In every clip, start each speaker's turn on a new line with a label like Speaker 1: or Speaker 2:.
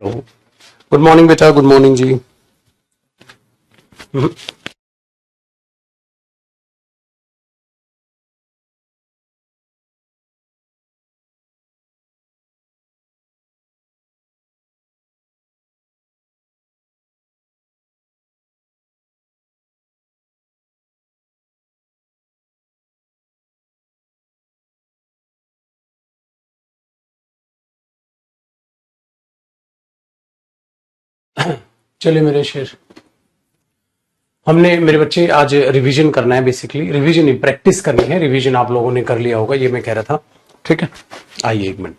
Speaker 1: Good morning बेटा, good morning जी। चलिए मेरे शेर, हमने मेरे बच्चे आज रिवीजन करना है। बेसिकली रिवीजन ही प्रैक्टिस करनी है। रिवीजन आप लोगों ने कर लिया होगा, ये मैं कह रहा था। ठीक है, आइए एक मिनट।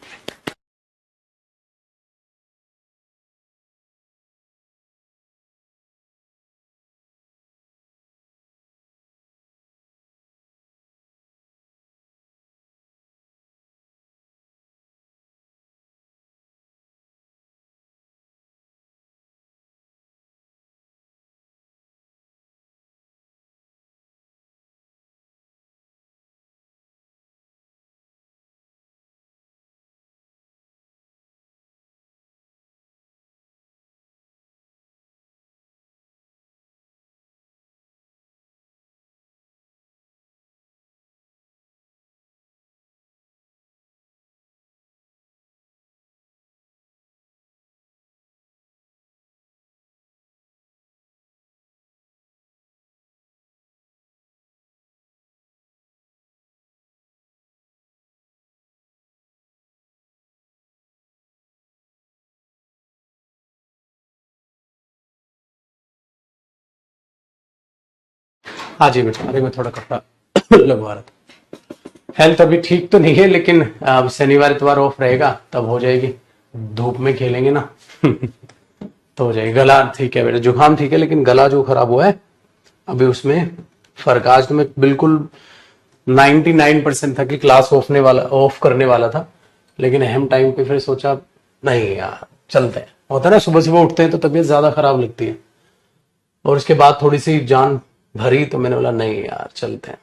Speaker 1: हाँ जी बेटा, अरे मैं थोड़ा कपड़ा लगवा रहा था। हेल्थ अभी ठीक तो नहीं है, लेकिन अब शनिवार इतवार ऑफ रहेगा, तब हो जाएगी। धूप में खेलेंगे ना तो हो जाएगी। गला ठीक है बेटा, जुकाम ठीक है, लेकिन गला जो खराब हुआ है अभी उसमें फर्क। आज तो मैं बिल्कुल 99% था कि क्लास ऑफ करने वाला था, लेकिन अहम टाइम पे फिर सोचा नहीं यार चलते हैं। होता है ना, सुबह सुबह उठते हैं तो तबीयत ज्यादा खराब लगती है, और उसके बाद थोड़ी सी जान भरी तो मैंने बोला नहीं यार चलते हैं।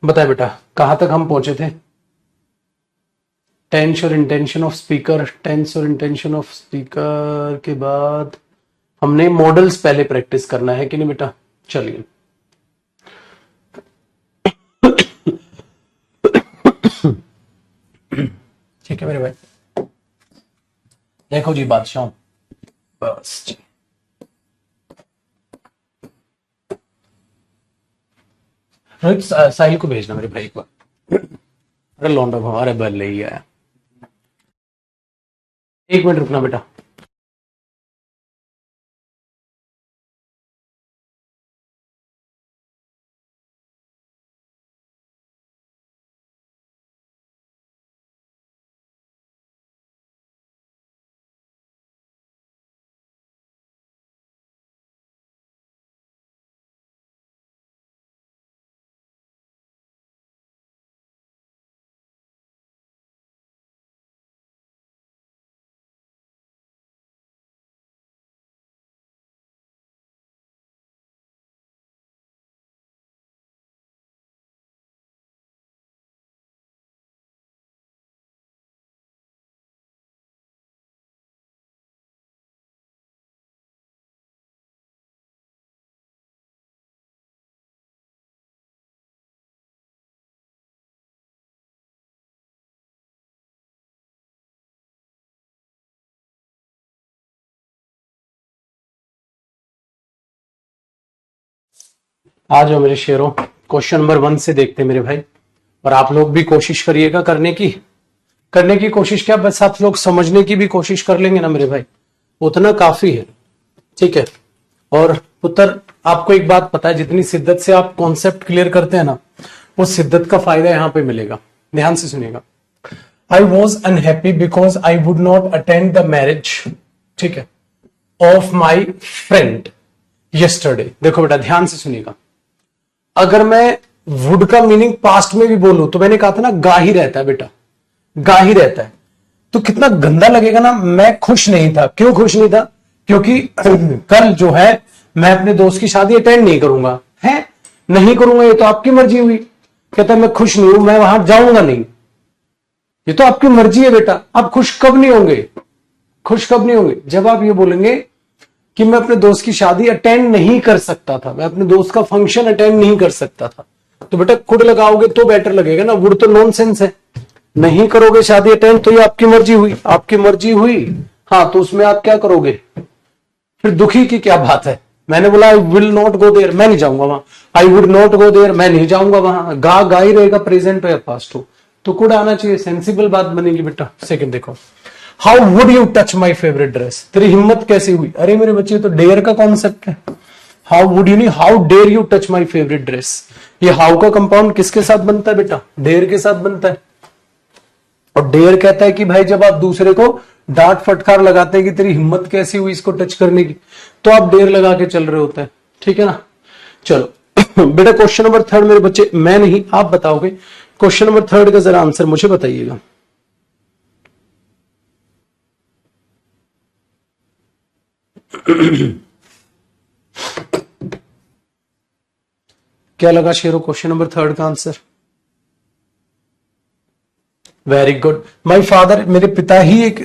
Speaker 1: बताए बेटा, कहां तक हम पहुंचे थे? टेंस और इंटेंशन ऑफ स्पीकर। टेंस और इंटेंशन ऑफ स्पीकर के बाद हमने मॉडल्स पहले प्रैक्टिस करना है कि नहीं बेटा? चलिए ठीक है मेरे भाई। देखो जी बादशाह, बस जी। रोहित साहिल को भेजना मेरे भाई एक बार। अरे लौंडा हमारे बल ले ही आया। एक मिनट रुकना बेटा। आ जाओ मेरे शेरों, क्वेश्चन नंबर 1 से देखते हैं मेरे भाई। और आप लोग भी कोशिश करिएगा करने की कोशिश। क्या बस आप लोग समझने की भी कोशिश कर लेंगे ना मेरे भाई, उतना काफी है। ठीक है। और पुत्र, आपको एक बात पता है, जितनी शिद्दत से आप कॉन्सेप्ट क्लियर करते हैं ना, उस शिद्दत का फायदा यहां पे मिलेगा। ध्यान से सुनिएगा। I was unhappy because I would not attend the marriage, ठीक है, ऑफ माई फ्रेंड यस्टरडे। देखो बेटा ध्यान से सुनिएगा। अगर मैं वुड का मीनिंग पास्ट में भी बोलूं तो मैंने कहा था ना, गा ही रहता है बेटा, गा ही रहता है। तो कितना गंदा लगेगा ना। मैं खुश नहीं था। क्यों खुश नहीं था? क्योंकि कल जो है मैं अपने दोस्त की शादी अटेंड नहीं करूंगा। है नहीं करूंगा, ये तो आपकी मर्जी हुई। कहता मैं खुश नहीं हूं, मैं वहां जाऊंगा नहीं। ये तो आपकी मर्जी है बेटा। आप खुश कब नहीं होंगे? खुश कब नहीं होंगे? जब आप ये बोलेंगे कि मैं अपने दोस्त की शादी अटेंड नहीं कर सकता था, मैं अपने दोस्त का फंक्शन अटेंड नहीं कर सकता था, तो बेटा कुड लगाओगे तो बेटर लगेगा ना, वुड तो नॉनसेंस है। नहीं करोगे शादी अटेंड तो ये आपकी मर्जी हुई, आपकी मर्जी हुई, हाँ, तो उसमें आप क्या करोगे? फिर दुखी की क्या बात है? मैंने बोला I will not go there, मैं नहीं जाऊंगा वहां, I would not go there, मैं नहीं जाऊंगा वहां, गा ही रहेगा, प्रेजेंट हो या पास्ट हो, तो कुड आना चाहिए, सेंसिबल बात बनेगी बेटा। सेकंड देखो, how would you touch my favourite dress, तेरी हिम्मत कैसी हुई? अरे मेरे बच्चे, तो डेयर का कॉन्सेप्ट है। हाउ वुड यू नहीं, how dare you touch my favourite dress, ये हाउ का कंपाउंड किसके साथ बनता है बेटा? डेयर के साथ बनता है। और डेयर कहता है कि भाई जब आप दूसरे को डांट फटकार लगाते हैं कि तेरी हिम्मत कैसी हुई इसको टच करने की, तो आप डेयर लगा के चल रहे होते हैं, ठीक है ना। चलो बेटा क्वेश्चन नंबर थर्ड मेरे बच्चे, मैं नहीं आप बताओगे, क्वेश्चन नंबर थर्ड का जरा आंसर मुझे बताइएगा। क्या लगा शेरो क्वेश्चन नंबर थर्ड का answer? Very good my father, मेरे पिता ही एक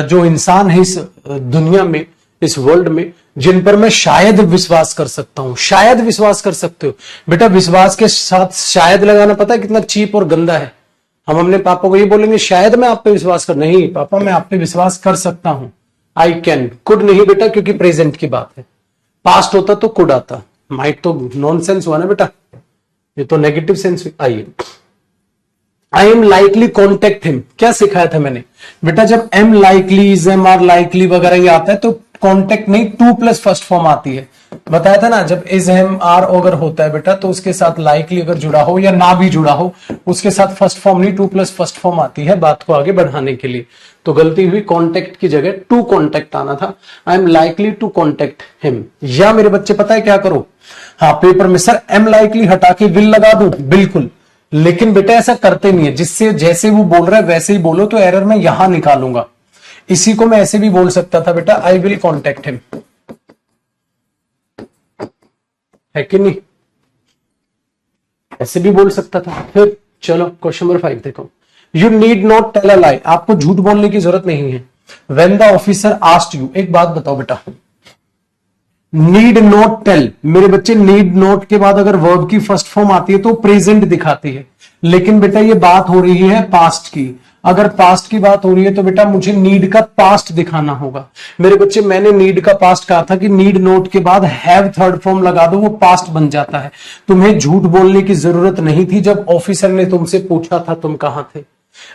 Speaker 1: जो इंसान है इस दुनिया में, इस वर्ल्ड में, जिन पर मैं शायद विश्वास कर सकता हूं। शायद विश्वास कर सकते हो बेटा, विश्वास के साथ शायद लगाना पता है कितना चीप और गंदा है। हम अपने पापा को ये बोलेंगे शायद मैं आप पे विश्वास कर, नहीं पापा मैं आप पे विश्वास कर सकता हूं, आई कैन। कुड नहीं बेटा, क्योंकि प्रेजेंट की बात है, पास्ट होता तो कुड आता, माइट तो नॉनसेंस हुआ ना बेटा, ये तो नेगेटिव सेंस। आइए, I am likely contact him, क्या सिखाया था मैंने बेटा? जब am likely, is am are likely वगैरह ये आता है तो कॉन्टेक्ट नहीं, टू प्लस फर्स्ट फॉर्म आती है। बताया था ना, जब इज एम आर अगर होता है बेटा तो उसके साथ लाइकली अगर जुड़ा हो या ना भी जुड़ा हो, उसके साथ फर्स्ट फॉर्म नहीं टू प्लस फर्स्ट फॉर्म आती है बात को आगे बढ़ाने के लिए। तो गलती हुई, कॉन्टेक्ट की जगह टू कॉन्टेक्ट आना था। I am likely to contact him. या मेरे बच्चे पता है क्या करो, हाँ पेपर में सर एम लाइकली हटा के विल लगा दू, बिल्कुल, लेकिन बेटा ऐसा करते नहीं है, जिससे जैसे वो बोल रहा है वैसे ही बोलो, तो एरर मैं यहां निकालूंगा। इसी को मैं ऐसे भी बोल सकता था बेटा, आई विल कॉन्टेक्ट हिम, है कि नहीं? ऐसे भी बोल सकता था। फिर चलो क्वेश्चन नंबर 5 देखो, you need not tell a lie, आपको झूठ बोलने की जरूरत नहीं है। When the officer asked you, एक बात बताओ बेटा, नीड नॉट टेल मेरे बच्चे, नीड नॉट के बाद अगर वर्ब की फर्स्ट फॉर्म आती है तो प्रेजेंट दिखाती है, लेकिन बेटा ये बात हो रही है पास्ट की। अगर पास्ट की बात हो रही है तो बेटा मुझे नीड का पास्ट दिखाना होगा। मेरे बच्चे मैंने नीड का पास्ट कहा था कि नीड नोट के बाद हैव थर्ड फॉर्म लगा दो, वो पास्ट बन जाता है। तुम्हें झूठ बोलने की जरूरत नहीं थी जब ऑफिसर ने तुमसे पूछा था तुम कहां थे।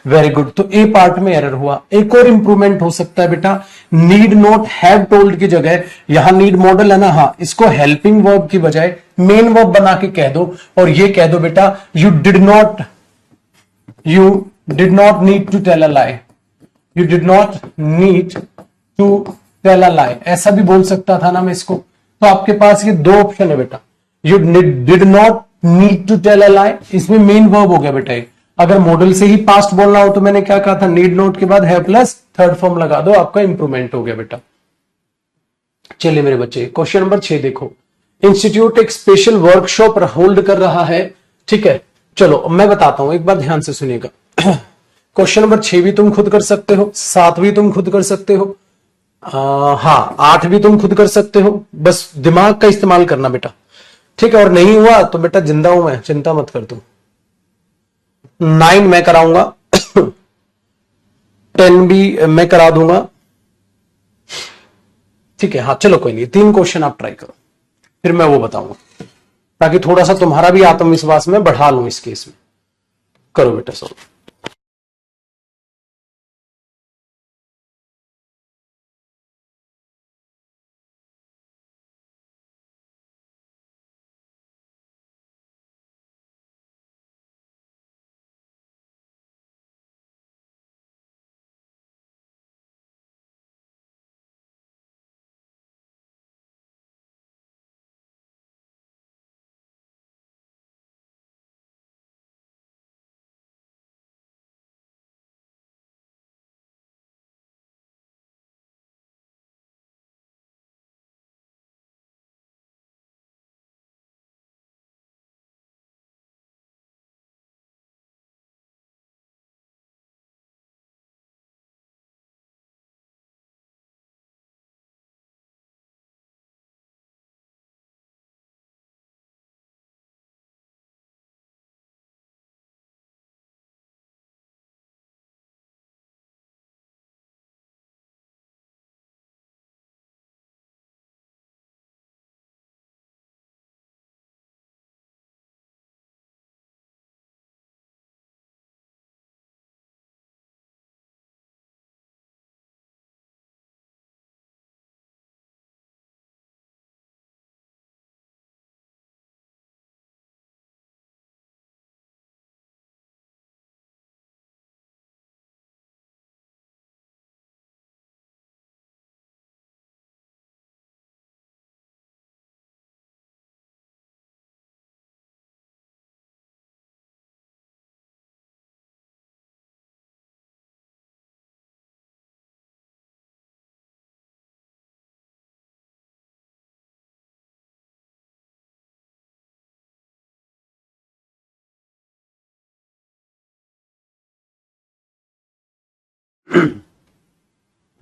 Speaker 1: वेरी गुड, तो ए पार्ट में एरर हुआ। एक और इंप्रूवमेंट हो सकता है बेटा, नीड नॉट हैव टोल्ड की जगह, यहां नीड मॉडल है ना, हाँ, इसको हेल्पिंग वर्ब की बजाय मेन वर्ब बना के कह दो, और ये कह दो बेटा you did not need to tell a lie, you did not need to tell a lie, ऐसा भी बोल सकता था ना मैं इसको। तो आपके पास ये दो ऑप्शन है बेटा, you did not need to tell a lie, इसमें मेन वर्ब हो गया बेटा ये। अगर मॉडल से ही पास्ट बोलना हो तो मैंने क्या कहा था, नीड नोट के बाद है प्लस थर्ड फॉर्म लगा दो, आपका इंप्रूवमेंट हो गया बेटा। चलिए मेरे बच्चे क्वेश्चन नंबर 6 देखो, इंस्टीट्यूट एक स्पेशल वर्कशॉप होल्ड कर रहा है, ठीक है। चलो मैं बताता हूं, एक बार ध्यान से सुनिएगा। क्वेश्चन नंबर 6 भी तुम खुद कर सकते हो, 7 भी तुम खुद कर सकते हो, हाँ 8 भी तुम खुद कर सकते हो, बस दिमाग का इस्तेमाल करना बेटा, ठीक है। और नहीं हुआ तो बेटा जिंदा हूं मैं, चिंता मत कर तू। 9 मैं कराऊंगा, 10 भी मैं करा दूंगा, ठीक है। हाँ चलो कोई नहीं, 3 क्वेश्चन आप ट्राई करो, फिर मैं वो बताऊंगा, ताकि थोड़ा सा तुम्हारा भी आत्मविश्वास में बढ़ा लूं इस केस में। करो बेटा सो।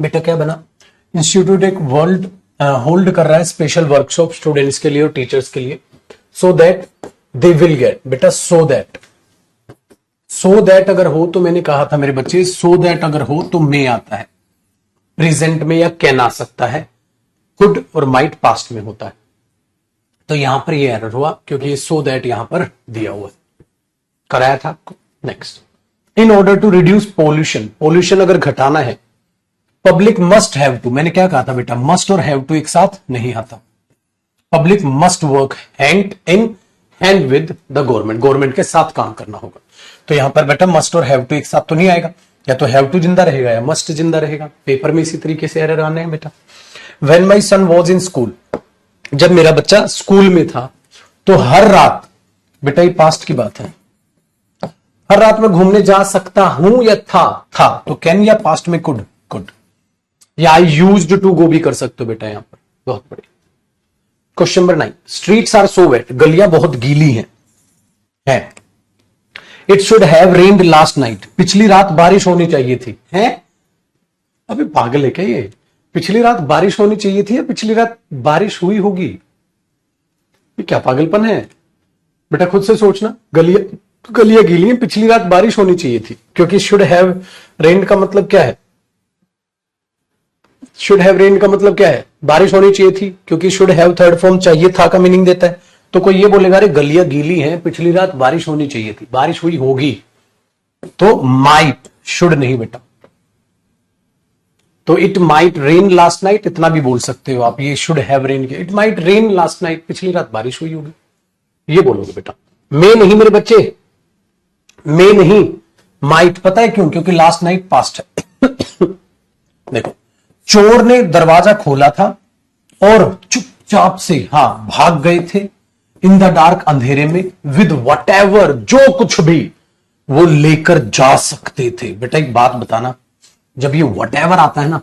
Speaker 1: बेटा क्या बना, इंस्टीट्यूट एक वर्ल्ड होल्ड कर रहा है स्पेशल वर्कशॉप स्टूडेंट्स के लिए और टीचर्स के लिए, so that they will get, बेटा सो दैट अगर हो तो मैंने कहा था मेरे बच्चे, सो दैट अगर हो तो मे आता है प्रेजेंट में या कैन आ सकता है, कुड और माइट पास्ट में होता है। तो यहां पर ये एरर हुआ क्योंकि ये सो दैट यहां पर दिया हुआ कराया था आपको। Next, in order to reduce pollution, pollution अगर घटाना है पब्लिक मस्ट हैव टू, मैंने क्या कहा था बेटा, मस्ट और हैव टू एक साथ नहीं आता, public must work hand in hand with the government, government के साथ काम करना होगा। तो यहां पर बेटा मस्ट और हैव टू एक साथ तो नहीं आएगा, या तो हैव टू जिंदा रहेगा या मस्ट जिंदा रहेगा। पेपर में इसी तरीके से एरर आने हैं बेटा। When my son was in school, जब मेरा बच्चा स्कूल में था तो हर रात, बेटा ये पास्ट की बात है, हर रात में घूमने जा सकता हूं या था तो कैन या पास्ट में कुड, या आई यूज्ड टू गो भी कर सकते हो बेटा यहां पर। बहुत बढ़िया। Question number 9, streets are so wet, गलियां बहुत गीली हैं। It should have rained last night, पिछली रात बारिश होनी चाहिए थी। हैं अबे पागल है क्या ये, पिछली रात बारिश होनी चाहिए थी या पिछली रात बारिश हुई होगी, ये क्या पागलपन है बेटा, खुद से सोचना। गलियां गीली हैं, पिछली रात बारिश होनी चाहिए थी, क्योंकि शुड हैव रेन्ड का मतलब क्या है, शुड हैव रेन का मतलब क्या है, बारिश होनी चाहिए थी, क्योंकि शुड हैव थर्ड फॉर्म चाहिए था का मीनिंग देता है। तो कोई ये बोलेगा अरे गलियां गीली हैं, पिछली रात बारिश होनी चाहिए थी, बारिश हुई होगी, तो माइट, शुड नहीं बेटा। तो it might rain last night, इतना भी बोल सकते हो आप, ये शुड हैव रेन किया, it might rain last night, पिछली रात बारिश हुई होगी, ये बोलोगे बेटा। मे नहीं मेरे बच्चे, मे नहीं, माइट। पता है क्यों, क्योंकि लास्ट नाइट पास्ट है। देखो, चोर ने दरवाजा खोला था और चुपचाप से भाग गए थे इन द डार्क, अंधेरे में, विद वटएवर, जो कुछ भी वो लेकर जा सकते थे। बेटा एक बात बताना, जब ये वटएवर आता है ना,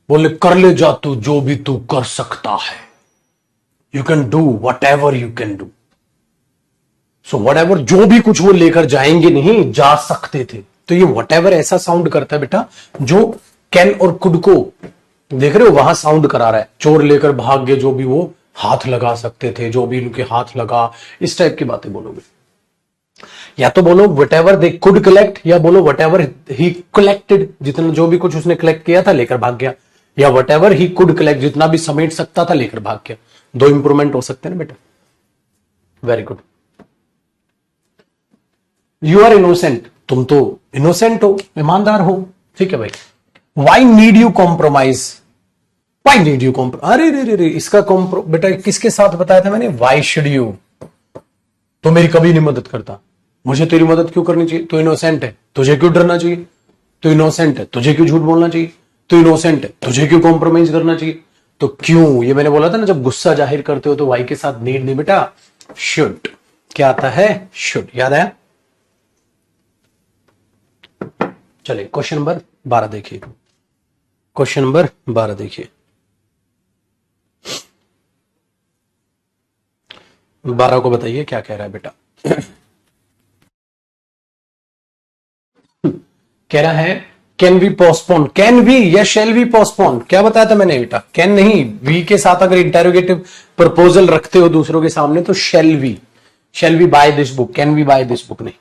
Speaker 1: बोले कर ले जा तू जो भी तू कर सकता है, you can do whatever you can do. So whatever, जो भी कुछ वो लेकर जाएंगे, नहीं जा सकते थे, तो ये वटएवर ऐसा साउंड करता है बेटा जो कैन और कुड को, देख रहे हो, वहां साउंड करा रहा है। चोर लेकर भाग गए, जो भी वो हाथ लगा सकते थे, जो भी उनके हाथ लगा, इस टाइप की बातें बोलोगे। या तो बोलो व्हाटएवर दे कुड कलेक्ट, या बोलो व्हाटएवर ही कलेक्टेड, जितना जो भी कुछ उसने कलेक्ट किया था लेकर भाग गया, या व्हाटएवर ही कुड कलेक्ट, जितना भी समेट सकता था लेकर भाग गया। दो इंप्रूवमेंट हो सकते हैं ना बेटा। Very good. You are innocent, तुम तो इनोसेंट हो, ईमानदार हो, ठीक है भाई। Why need you compromise, why need you compromise, अरे रे इसका बेटा किसके साथ बताया था मैंने, वाई शुड यू, तो मेरी कभी नहीं मदद करता, मुझे तेरी मदद क्यों करनी चाहिए, तो इनोसेंट है, तुझे क्यों डरना चाहिए, तो इनोसेंट है, तुझे क्यों झूठ बोलना चाहिए, तो इनोसेंट है, तुझे क्यों कॉम्प्रोमाइज करना चाहिए, तो क्यों, ये मैंने बोला था ना, जब गुस्सा जाहिर करते हो तो वाई के साथ नीड नहीं बेटा, शुड। क्या आता है, शुड। याद आया। चलिए क्वेश्चन नंबर 12 देखिए, क्वेश्चन नंबर 12 देखिए। 12 को बताइए क्या कह रहा है बेटा। कह रहा है can we postpone, can we या शेल वी पोस्टपोन, क्या बताया था मैंने बेटा, कैन नहीं, वी के साथ अगर इंटेरोगेटिव प्रपोजल रखते हो दूसरों के सामने तो shall we buy this book, can we buy this book नहीं।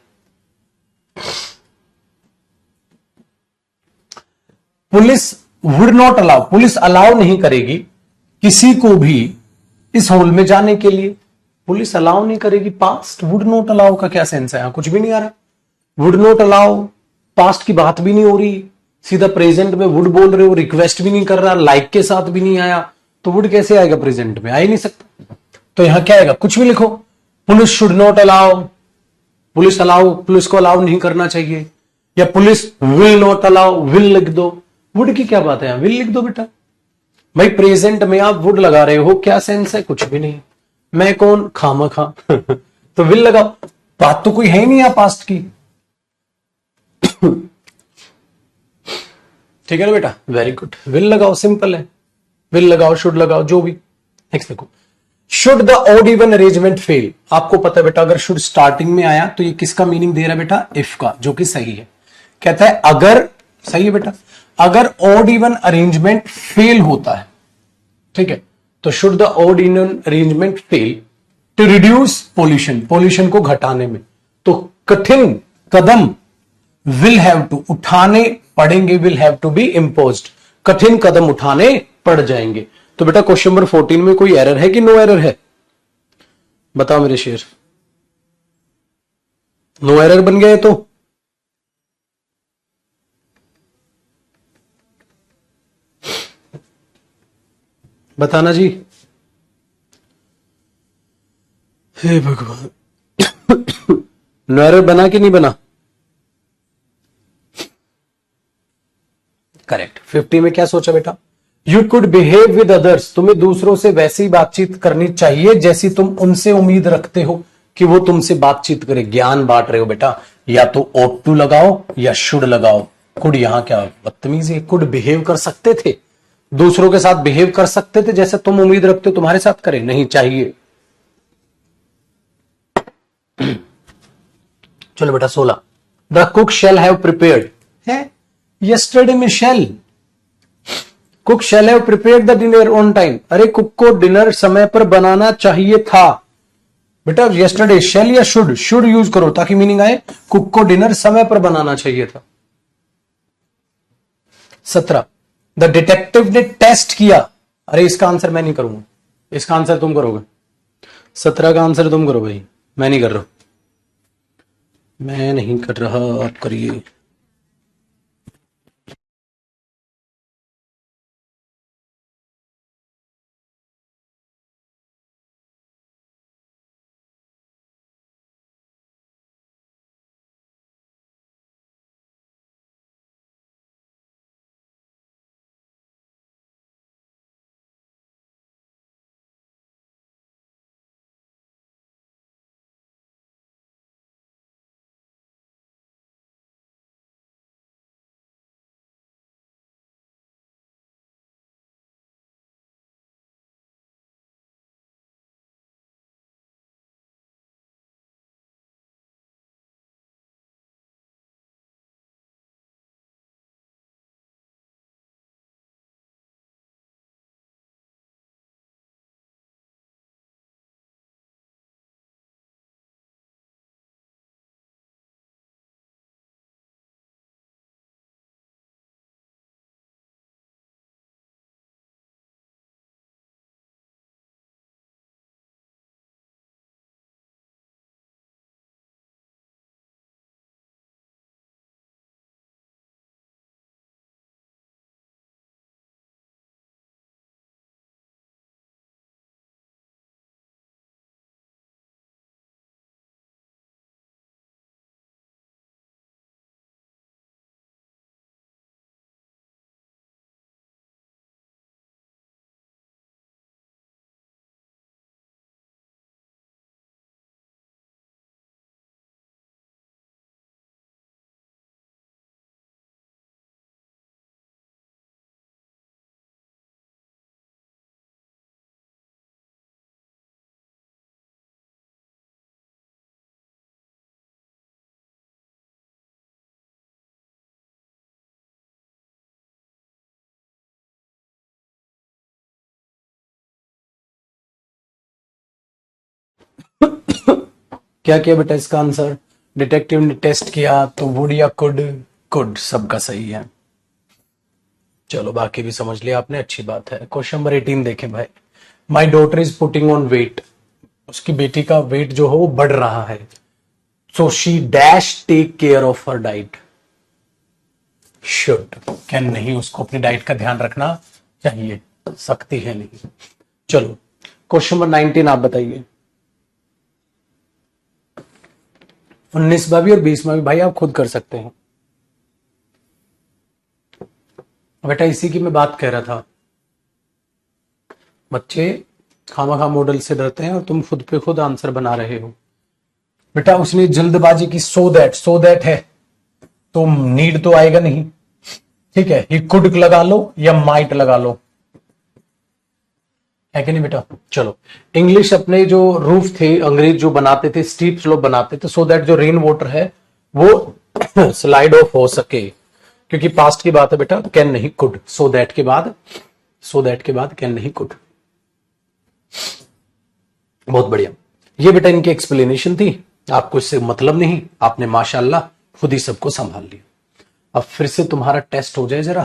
Speaker 1: Police would not allow, police allow नहीं करेगी किसी को भी इस हॉल में जाने के लिए, पुलिस अलाउ नहीं करेगी। पास्ट, वुड नॉट अलाउ का क्या सेंस है, यहां कुछ भी नहीं आ रहा। वुड नॉट अलाउ, पास्ट की बात भी नहीं हो रही, सीधा प्रेजेंट में वुड बोल रहे हो, रिक्वेस्ट भी नहीं कर रहा, लाइक के साथ भी नहीं आया, तो वुड कैसे आएगा प्रेजेंट में, आ ही नहीं सकता। तो यहां क्या आएगा, कुछ भी लिखो, police should not allow, police को अलाउ नहीं करना चाहिए, या police will not allow, will लिख दो। वुड की क्या बात है, यहां विल लिख दो बेटा। भाई प्रेजेंट में आप वुड लगा रहे हो, क्या सेंस है, कुछ भी नहीं। मैं कौन, खामा खा तो विल लगाओ, बात तो कोई है ही नहीं यहां पास्ट की। ठीक है ना बेटा, वेरी गुड। विल लगाओ, सिंपल है, विल लगाओ, शुड लगाओ, जो भी। नेक्स्ट देखो, should the odd even arrangement fail, आपको पता है बेटा अगर शुड स्टार्टिंग में आया तो ये किसका मीनिंग दे रहा है बेटा, इफ का, जो कि सही है। कहता है अगर, सही है बेटा, अगर ऑड इवन अरेंजमेंट फेल होता है, ठीक है, तो should the odd even arrangement fail to reduce pollution, pollution को घटाने में, तो कठिन कदम विल हैव टू, उठाने पड़ेंगे, will have to be imposed, कठिन कदम उठाने पड़ जाएंगे। तो बेटा क्वेश्चन नंबर 14 में कोई एरर है कि नो एरर है? बताओ मेरे शेर, नो एरर बन गए तो बताना जी। हे भगवान, नो एरर बना कि नहीं बना? करेक्ट। 50 में क्या सोचा बेटा? You could behave with others, तुम्हें दूसरों से वैसी बातचीत करनी चाहिए जैसी तुम उनसे उम्मीद रखते हो कि वो तुमसे बातचीत करे। ज्ञान बांट रहे हो बेटा, या तो ought to लगाओ या शुड लगाओ। कुड यहां क्या बदतमीजी है? कुड बिहेव कर सकते थे, दूसरों के साथ बिहेव कर सकते थे जैसे तुम उम्मीद रखते हो तुम्हारे साथ करे, नहीं चाहिए। चलो बेटा 16, the cook shall have prepared है, यस्टरडे में shall, cook shall have prepared the dinner on time. अरे कुक को डिनर समय पर बनाना चाहिए था बेटा। यस्टरडे शैल या शुड, शुड यूज करो ताकि मीनिंग आए। कुक को डिनर समय पर बनाना चाहिए था। 17, द डिटेक्टिव ने टेस्ट किया। अरे इसका आंसर मैं नहीं करूंगा, इसका आंसर तुम करोगे। 17 का आंसर तुम करो भाई, मैं नहीं कर रहा, मैं नहीं कर रहा, आप करिए। क्या किया बेटा इसका आंसर? डिटेक्टिव ने टेस्ट किया, तो वुड या कुड? कुड सबका सही है। चलो बाकी भी समझ लिया आपने, अच्छी बात है। क्वेश्चन नंबर 18 देखें भाई। My daughter is putting on weight, उसकी बेटी का वेट जो है वो बढ़ रहा है। So she dash take care of her diet. Should, क्या नहीं उसको अपनी डाइट का ध्यान रखना चाहिए? सकती है नहीं। चलो क्वेश्चन नंबर 19 आप बताइए। 19वां भी और 20वां भी भाई आप खुद कर सकते हैं बेटा, इसी की मैं बात कह रहा था। बच्चे खामखा मॉडल से डरते हैं और तुम खुद पे खुद आंसर बना रहे हो बेटा। उसने जल्दबाजी की, सो दैट है तो नीड तो आएगा नहीं, ठीक है। ही कुड लगा लो या माइट लगा लो, है कि नहीं बेटा। चलो इंग्लिश अपने जो रूफ थे अंग्रेज जो बनाते थे, स्टीप स्लोप बनाते थे, सो दैट जो रेन वाटर है वो स्लाइड ऑफ हो सके, क्योंकि पास्ट की बात है बेटा, कैन नहीं कुड, सो दैट के बाद, सो दैट के बाद कैन नहीं कुड। बहुत बढ़िया। ये बेटा इनकी एक्सप्लेनेशन थी, आपको इससे मतलब नहीं, आपने माशाल्लाह खुद ही सबको संभाल लिया। अब फिर से तुम्हारा टेस्ट हो जाए जरा।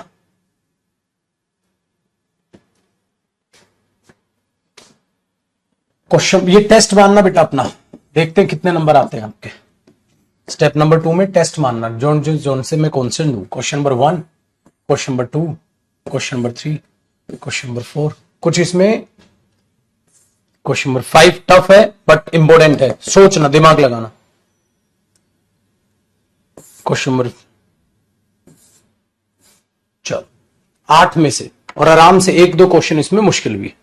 Speaker 1: क्वेश्चन, ये टेस्ट मानना बेटा अपना, देखते हैं कितने नंबर आते हैं आपके। स्टेप नंबर 2 में टेस्ट मानना, जोन जिस जोन से मैं क्वेश्चन दूं। Question number 1, question number 2, question number 3, question number 4। कुछ इसमें क्वेश्चन नंबर 5 टफ है बट इंपॉर्टेंट है, सोचना, दिमाग लगाना। क्वेश्चन नंबर, चलो 8 में से, और आराम से 1-2 क्वेश्चन इसमें मुश्किल भी है।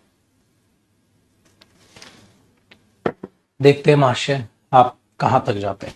Speaker 1: देखते हैं महाशय आप कहां तक जाते हैं।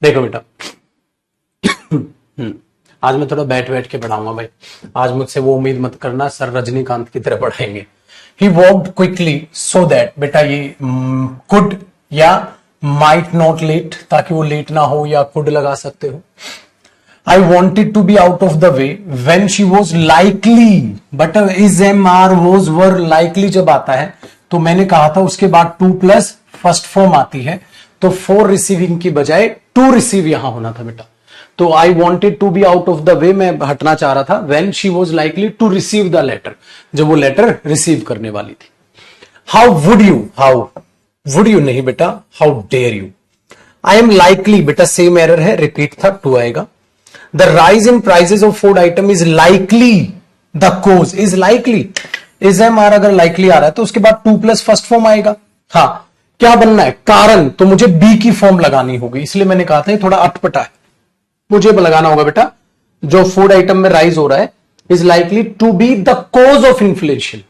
Speaker 1: देखो बेटा, आज मैं थोड़ा बैठ के पढ़ाऊंगा भाई। आज मुझसे वो उम्मीद मत करना सर रजनीकांत की तरह पढ़ाएंगे। ही वॉक्ड क्विकली सो दैट, बेटा ये कुड या माइट नॉट लेट, ताकि वो लेट ना हो, या कुड लगा सकते हो। I wanted to be out of the way when she was likely, but is am are was were likely जब आता है तो मैंने कहा था उसके बाद टू प्लस फर्स्ट फॉर्म आती है, तो फॉर रिसीविंग की बजाय टू रिसीव यहां होना था बेटा। तो I wanted to be out of the way, मैं हटना चाह रहा था, when she was likely to receive the letter, जब वो लेटर रिसीव करने वाली थी। हाउ वुड यू नहीं बेटा, how dare you. I am likely, बेटा सेम एरर है, रिपीट था, टू आएगा। The rise in prices of food item is likely the cause, is likely, is am are अगर लाइकली आ रहा है तो उसके बाद टू प्लस फर्स्ट फॉर्म आएगा। हाँ, क्या बनना है, कारण, तो मुझे बी की फॉर्म लगानी होगी, इसलिए मैंने कहा था ये थोड़ा अटपटा है, मुझे लगाना होगा बेटा जो फूड आइटम में राइज हो रहा है is likely to be the cause of inflation,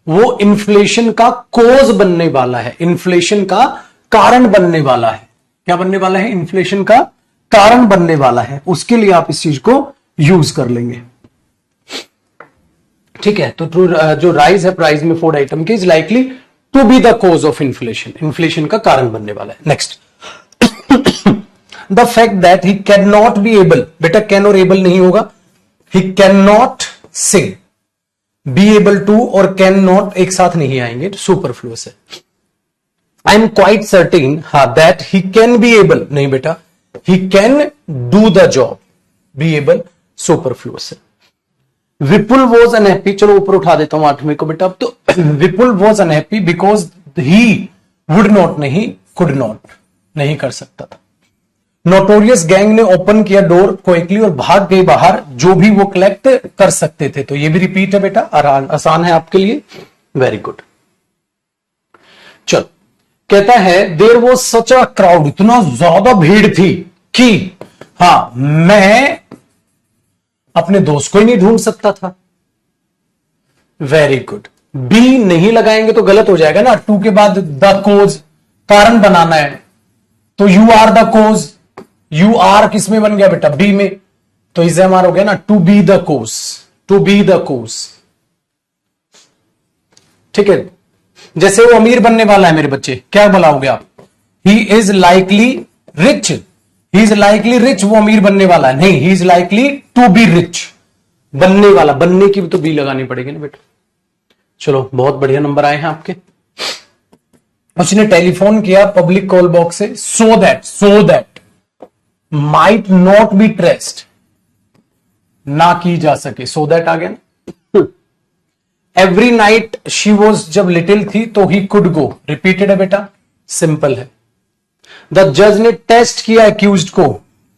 Speaker 1: वो इन्फ्लेशन का कोज बनने वाला है, इन्फ्लेशन का कारण बनने वाला है। क्या बनने वाला है, इन्फ्लेशन का कारण बनने वाला है, उसके लिए आप इस चीज को यूज कर लेंगे। ठीक है, तो जो राइज है प्राइस में फूड आइटम की is likely to be the cause of inflation, inflation का कारण बनने वाला है। Next, the fact that he can not be able, बेटा कैन और एबल नहीं होगा, he can not say, be able to और कैन नॉट एक साथ नहीं आएंगे, सुपरफ्लुअस है। आई एम क्वाइट सर्टेन, हाँ, that he can be able, नहीं बेटा, he can do the job, be able superfluous है। विपुल वॉज अनहैप्पी, चलो ऊपर उठा देता हूं 8वें को बेटा अब तो। Vipul was unhappy because he would not, नहीं, कुड नॉट, नहीं कर सकता था। नोटोरियस गैंग ने ओपन किया डोर क्विकली और भाग गए बाहर जो भी वो कलेक्ट कर सकते थे, तो ये भी रिपीट है बेटा, आसान है आपके लिए, वेरी गुड। चलो, कहता है there was such a crowd, इतना ज्यादा भीड़ थी कि हाँ मैं अपने दोस्त को ही नहीं ढूंढ सकता था। वेरी गुड, बी नहीं लगाएंगे तो गलत हो जाएगा ना, टू के बाद द कोज, कारण बनाना है, तो you are the cause, you are किस में बन गया बेटा, बी में, तो इज एम आर हो गया ना, to be the cause, to be the cause. ठीक है, जैसे वो अमीर बनने वाला है मेरे बच्चे, क्या बोलाओगे आप, he is likely rich, he is likely rich, वो अमीर बनने वाला है, नहीं, he is likely to be rich, बनने वाला, बनने की भी तो बी लगानी पड़ेगी ना बेटा। चलो, बहुत बढ़िया नंबर आए हैं आपके। उसने टेलीफोन किया पब्लिक कॉल बॉक्स से, so that might not be traced, ना की जा सके, सो दैट आ गया ना। एवरी नाइट शी वॉज, जब लिटिल थी तो ही कुड गो, रिपीटेड है बेटा, सिंपल है। द जज ने टेस्ट किया एक्यूज्ड को,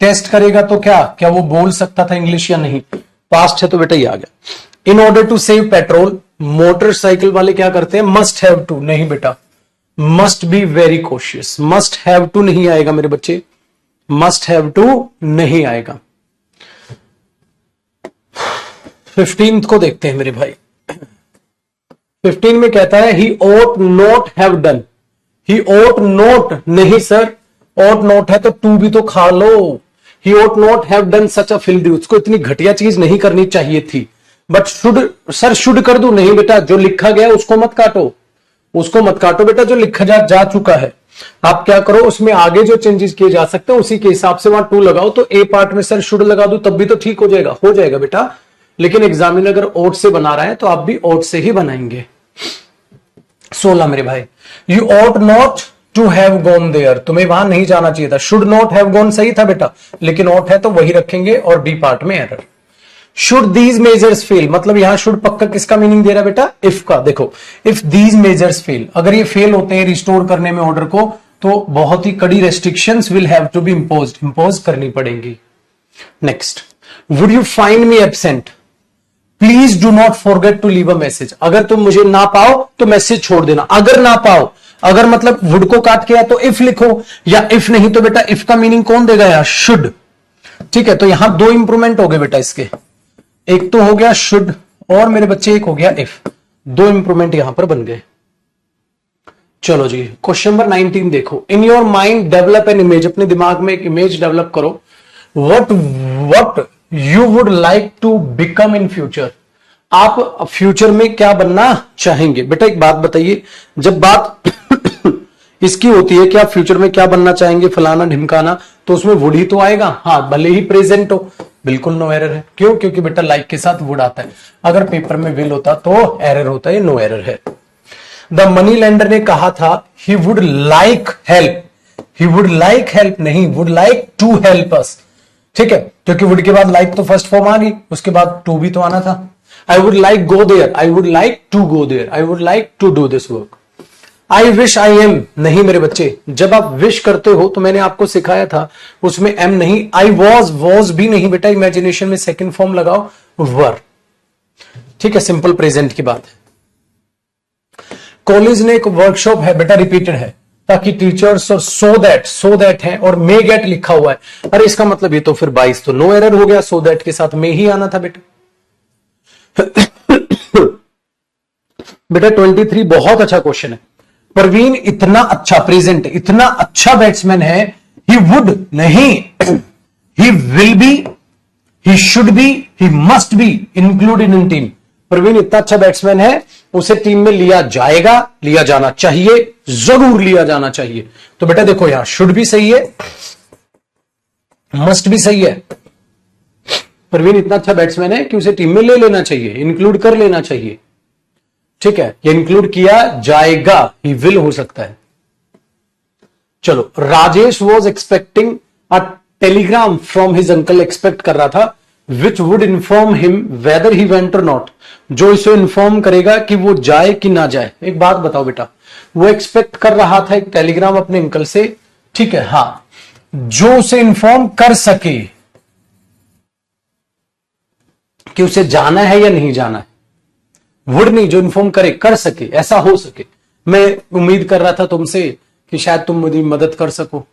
Speaker 1: टेस्ट करेगा तो क्या वो बोल सकता था इंग्लिश या नहीं, पास्ट है तो बेटा ये आ गया। In order to save petrol, motorcycle वाले क्या करते हैं, मस्ट हैव टू, नहीं बेटा, must be very cautious, must have to नहीं आएगा मेरे बच्चे, मस्ट हैव टू नहीं आएगा। 15 को देखते हैं मेरे भाई। 15 में कहता है ही ought not have done, he ought not, नहीं सर, ought not है तो टू भी तो खा लो, ही ought not have done such a filthy, उसको इतनी घटिया चीज नहीं करनी चाहिए थी, बट शुड, सर शुड कर दू, नहीं बेटा, जो लिखा गया उसको मत काटो, उसको मत काटो बेटा, जो लिखा जा चुका है। आप क्या करो, उसमें आगे जो चेंजेस किए जा सकते हैं उसी के हिसाब से वहां टू लगाओ, तो ए पार्ट में सर शुड लगा दू तब भी तो ठीक हो जाएगा बेटा, लेकिन एग्जामिनर अगर ओट से बना रहा है तो आप भी ओट से ही बनाएंगे। 16 मेरे भाई, you ought not to have gone there, तुम्हें वहां नहीं जाना चाहिए था, शुड नॉट हैव गॉन सही था बेटा, लेकिन ought है तो वही रखेंगे, और बी पार्ट में error. Should these measures fail, मतलब यहां शुड पक्का किसका मीनिंग दे रहा है बेटा, इफ का। देखो, इफ दीज मेजर्स फेल, अगर ये फेल होते हैं रिस्टोर करने में ऑर्डर को, तो बहुत ही कड़ी restrictions will have to be impose करनी पड़ेंगी। Next, would you find me absent, please do not forget to leave a message, अगर तुम मुझे ना पाओ तो मैसेज छोड़ देना, अगर ना पाओ, अगर मतलब वुड को काट के या तो इफ लिखो, या इफ नहीं तो बेटा इफ का मीनिंग कौन देगा यार, शुड। ठीक है, तो यहां दो इंप्रूवमेंट हो गए बेटा इसके, एक तो हो गया शुड और मेरे बच्चे एक हो गया इफ, दो इंप्रूवमेंट यहां पर बन गए। चलो जी, क्वेश्चन नंबर 19 देखो। In your mind develop an image, अपने दिमाग में एक इमेज डेवलप करो। What you would like to become in future, आप फ्यूचर में क्या बनना चाहेंगे। बेटा एक बात बताइए, जब बात इसकी होती है कि आप फ्यूचर में क्या बनना चाहेंगे, फलाना ढिमकाना, तो उसमें वुड ही तो आएगा। हाँ, भले ही प्रेजेंट हो, बिल्कुल नो एरर है। क्यों? क्योंकि बेटा लाइक के साथ वुड आता है। अगर पेपर में विल होता तो एरर होता है, नो एरर है। द मनी लेंडर ने कहा था he would like help, he would like help नहीं, would like to help us. ठीक है, क्योंकि वुड के बाद लाइक तो फर्स्ट फॉर्म आ गई, उसके बाद टू भी तो आना था। I would like go there, I would like to go there, I would like to do this work. I wish I am नहीं मेरे बच्चे, जब आप विश करते हो तो मैंने आपको सिखाया था उसमें एम नहीं। आई वॉज भी नहीं बेटा, इमेजिनेशन में सेकंड फॉर्म लगाओ वर। ठीक है, सिंपल प्रेजेंट की बात है। कॉलेज ने एक वर्कशॉप है बेटा, रिपीटेड है, ताकि टीचर्स और सो दैट है और मे गेट लिखा हुआ है। अरे इसका मतलब ये तो फिर 22 तो नो एरर हो गया, सो दैट के साथ मे ही आना था बेटा। बेटा 23 बहुत अच्छा क्वेश्चन है। परवीन इतना अच्छा प्रेजेंट, इतना अच्छा बैट्समैन है, ही वुड नहीं, he will be, he should be, he must be included in team. Parveen इतना अच्छा बैट्समैन है, उसे टीम में लिया जाएगा, लिया जाना चाहिए, जरूर लिया जाना चाहिए। तो बेटा देखो यहां शुड भी सही है, मस्ट भी सही है। परवीन इतना अच्छा बैट्समैन है कि उसे टीम में ले लेना चाहिए, इंक्लूड कर लेना चाहिए। ठीक है, ये इंक्लूड किया जाएगा, ही विल हो सकता है। चलो, Rajesh was expecting a Telegram from his uncle, expect कर रहा था which would inform him weather he went और नॉट, जो इसे इन्फॉर्म करेगा कि वो जाए कि ना जाए। एक बात बताओ बेटा, वो एक्सपेक्ट कर रहा था एक टेलीग्राम अपने अंकल से, ठीक है, हाँ, जो उसे इन्फॉर्म कर सके कि उसे जाना है या नहीं जाना है। वुड नहीं, जो इन्फॉर्म करे, कर सके, ऐसा हो सके। मैं उम्मीद कर रहा था तुमसे कि शायद तुम मेरी मदद कर सको।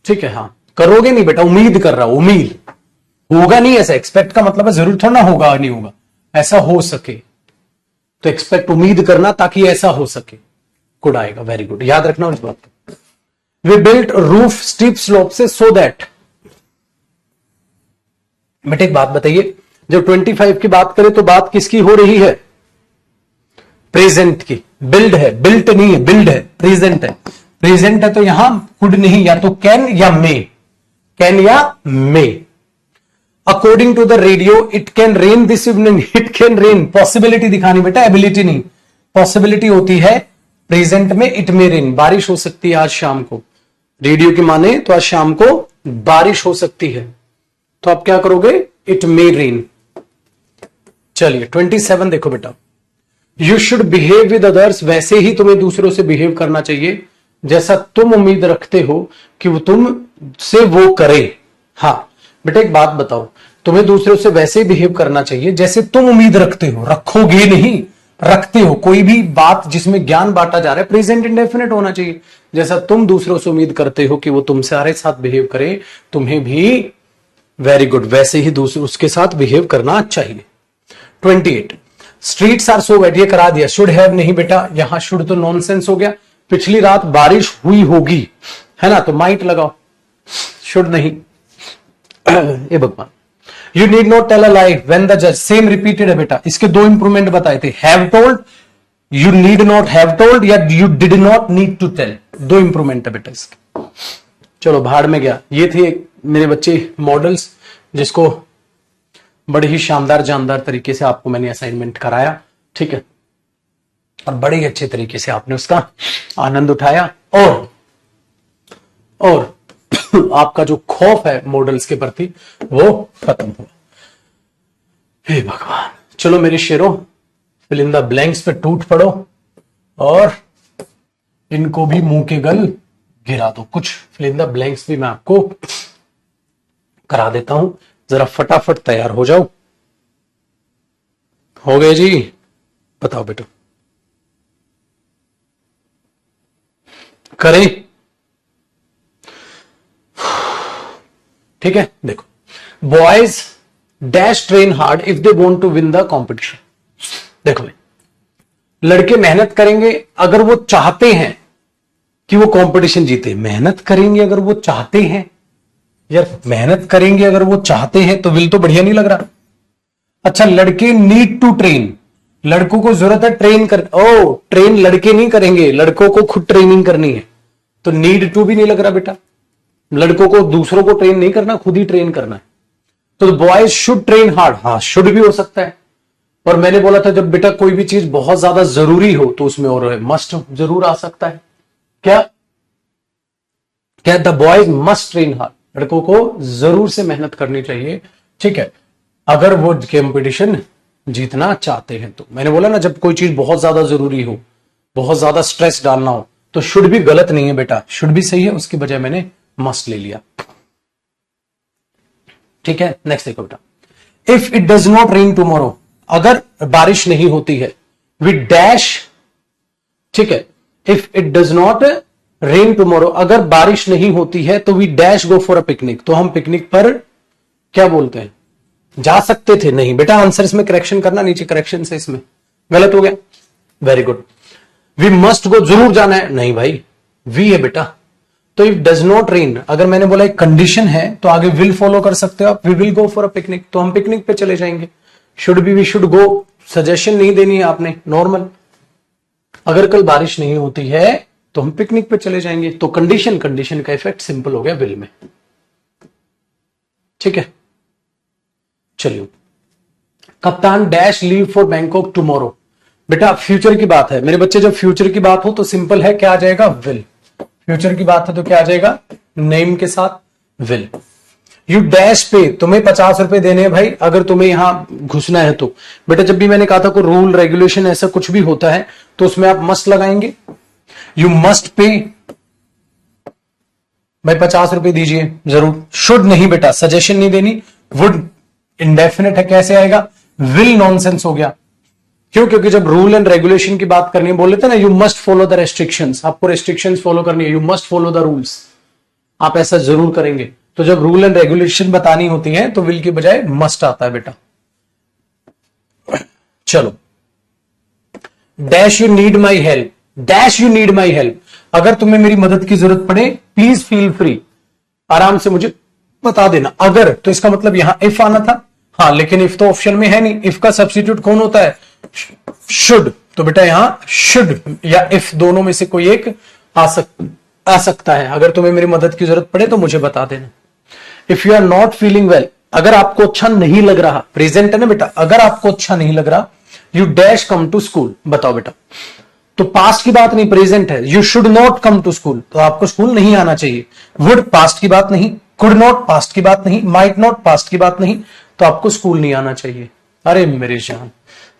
Speaker 1: ठीक है, हाँ, करोगे नहीं बेटा, उम्मीद कर रहा हूं, उम्मीद होगा नहीं, ऐसा एक्सपेक्ट का मतलब है जरूर थोड़ा ना होगा, नहीं होगा, ऐसा हो सके। तो एक्सपेक्ट उम्मीद करना ताकि ऐसा हो सके, गुड आएगा, वेरी गुड, याद रखना इस बात को। We built roof steep slope से सो दैट। बेटे एक बात बताइए, जब 25 की बात करें तो बात किसकी हो रही है? प्रेजेंट की। बिल्ड है, बिल्ट नहीं है, बिल्ड है, प्रेजेंट है। प्रेजेंट है तो यहां कुड नहीं, या तो कैन या मे, कैन या may. According to the radio it can rain this evening, it can rain, possibility दिखानी बेटा, एबिलिटी नहीं। पॉसिबिलिटी होती है प्रेजेंट में, इट मे रेन, बारिश हो सकती है आज शाम को। रेडियो की माने तो आज शाम को बारिश हो सकती है, तो आप क्या करोगे? It may rain. चलिए 27 देखो बेटा, you should behave with others, वैसे ही तुम्हें दूसरों से बिहेव करना चाहिए जैसा तुम उम्मीद रखते हो कि वो तुम से वो करे। हाँ बेटा एक बात बताओ, तुम्हें दूसरों से वैसे बिहेव करना चाहिए जैसे तुम उम्मीद रखते हो, रखोगे नहीं, रखते हो। कोई भी बात जिसमें ज्ञान बांटा जा रहा है प्रेजेंट इंडेफिनिट होना चाहिए। जैसा तुम दूसरों से उम्मीद करते हो कि वो तुमसे सारे साथ बिहेव करे, तुम्हें भी वेरी गुड वैसे ही दूसरे उसके साथ बिहेव करना चाहिए। 28 स्ट्रीट्स आर सो वेट, ये करा दिया। शुड हैव नहीं बेटा, यहां शुड तो नॉनसेंस हो गया। पिछली रात बारिश हुई होगी, है ना, तो माइट लगाओ, शुड नहीं। ए भगवान, you need not tell a lie when the जज, सेम रिपीटेड है बेटा। इसके दो इंप्रूवमेंट बताए थे, have told, you need not have told, या you did not need to tell, दो इंप्रूवमेंट है बेटा इसके। चलो भाड़ में गया। ये थे मेरे बच्चे मॉडल्स, जिसको बड़े ही शानदार जानदार तरीके से आपको मैंने असाइनमेंट कराया, ठीक है, और बड़े ही अच्छे तरीके से आपने उसका आनंद उठाया, और आपका जो खौफ है मॉडल्स के प्रति वो खत्म हुआ। हे भगवान, चलो मेरे शेरों, फिल इन द ब्लैंक्स पे टूट पड़ो और इनको भी मुंह के गल गिरा दो। कुछ फिल इन द ब्लैंक्स भी मैं आपको करा देता हूं, जरा फटाफट तैयार हो जाओ। हो गए जी? बताओ बेटा, करें? ठीक है, देखो, boys dash train hard if they want to win the competition. देखो भाई, लड़के मेहनत करेंगे अगर वो चाहते हैं कि वो कंपटीशन जीते। मेहनत करेंगे अगर वो चाहते हैं, यार मेहनत करेंगे अगर वो चाहते हैं तो विल तो बढ़िया नहीं लग रहा। अच्छा, लड़के नीड टू ट्रेन, लड़कों को जरूरत है ट्रेन कर, ओ ट्रेन लड़के नहीं करेंगे, लड़कों को खुद ट्रेनिंग करनी है, तो नीड टू भी नहीं लग रहा बेटा। लड़कों को दूसरों को ट्रेन नहीं करना, खुद ही ट्रेन करना है। तो बॉयज शुड ट्रेन हार्ड, हाँ शुड भी हो सकता है। और मैंने बोला था जब बेटा कोई भी चीज बहुत ज्यादा जरूरी हो तो उसमें और मस्ट जरूर आ सकता है। क्या क्या the boys must train hard, लड़कों को जरूर से मेहनत करनी चाहिए, ठीक है, अगर वो कंपटीशन जीतना चाहते हैं तो। मैंने बोला ना जब कोई चीज बहुत ज्यादा जरूरी हो, बहुत ज्यादा स्ट्रेस डालना हो, तो शुड भी गलत नहीं है बेटा, शुड भी सही है, उसकी बजाय मैंने मस्ट ले लिया। ठीक है, नेक्स्ट देखो बेटा, if it does not rain tomorrow, अगर बारिश नहीं होती है, वी डैश, ठीक है, if it does not rain tomorrow, अगर बारिश नहीं होती है तो we dash go for a picnic, तो हम पिकनिक पर क्या बोलते हैं, जा सकते थे। नहीं बेटा, आंसर इसमें करेक्शन करना, नीचे करेक्शन से इसमें गलत हो गया। Very good. We must go, जरूर जाना है, नहीं भाई वी है बेटा। तो इफ डज नॉट रेन, अगर मैंने बोला एक कंडीशन है तो आगे विल फॉलो कर सकते हो आप, we will go for a picnic, तो हम पिकनिक पे चले जाएंगे। Should be we should go, suggestion नहीं देनी है आपने, नॉर्मल। अगर कल बारिश नहीं होती है तो हम पिकनिक पे चले जाएंगे, तो कंडीशन का इफेक्ट सिंपल हो गया विल में। ठीक है, चलिए, कप्तान dash leave for Bangkok tomorrow, बेटा फ्यूचर की बात है मेरे बच्चे, जब फ्यूचर की बात हो तो सिंपल है, क्या आ जाएगा, विल। फ्यूचर की बात है तो क्या आ जाएगा, नेम के साथ विल। यू डैश पे, तुम्हें 50 रुपए देने हैं भाई अगर तुम्हें यहां घुसना है तो। बेटा जब भी मैंने कहा था कोई रूल रेगुलेशन ऐसा कुछ भी होता है तो उसमें आप मस्ट लगाएंगे। यू मस्ट पे, भाई 50 रुपए दीजिए जरूर। शुड नहीं बेटा, सजेशन नहीं देनी। वुड इंडेफिनेट है, कैसे आएगा, विल नॉनसेंस हो गया। क्यों, क्योंकि जब रूल एंड रेगुलेशन की बात करनी है, बोल लेते ना you must follow the restrictions, आपको रेस्ट्रिक्शंस फॉलो करनी है, you must follow the rules, आप ऐसा जरूर करेंगे। तो जब रूल एंड रेगुलेशन बतानी होती है तो विल की बजाय मस्ट आता है बेटा। चलो, dash you need my help, dash you need my help, अगर तुम्हें मेरी मदद की जरूरत पड़े प्लीज फील फ्री, आराम से मुझे बता देना। अगर, तो इसका मतलब यहां इफ आना था, हाँ लेकिन इफ तो ऑप्शन में है नहीं, इफ का सब्स्टिट्यूट कौन होता है, शुड, तो बेटा यहां शुड या इफ दोनों में से कोई एक आ सकता है। अगर तुम्हें मेरी मदद की जरूरत पड़े तो मुझे बता देना। If you are not feeling well, अगर आपको अच्छा नहीं लग रहा, प्रेजेंट है ना बेटा, अगर आपको अच्छा नहीं लग रहा, you dash come to school, बताओ बेटा, तो पास्ट की बात नहीं, प्रेजेंट है। You should not come to school, तो आपको स्कूल नहीं आना चाहिए। वुड पास्ट की बात नहीं, कुड नॉट पास्ट की बात नहीं, माइट नॉट पास्ट की बात नहीं, तो आपको स्कूल नहीं आना चाहिए। अरे मेरे जान,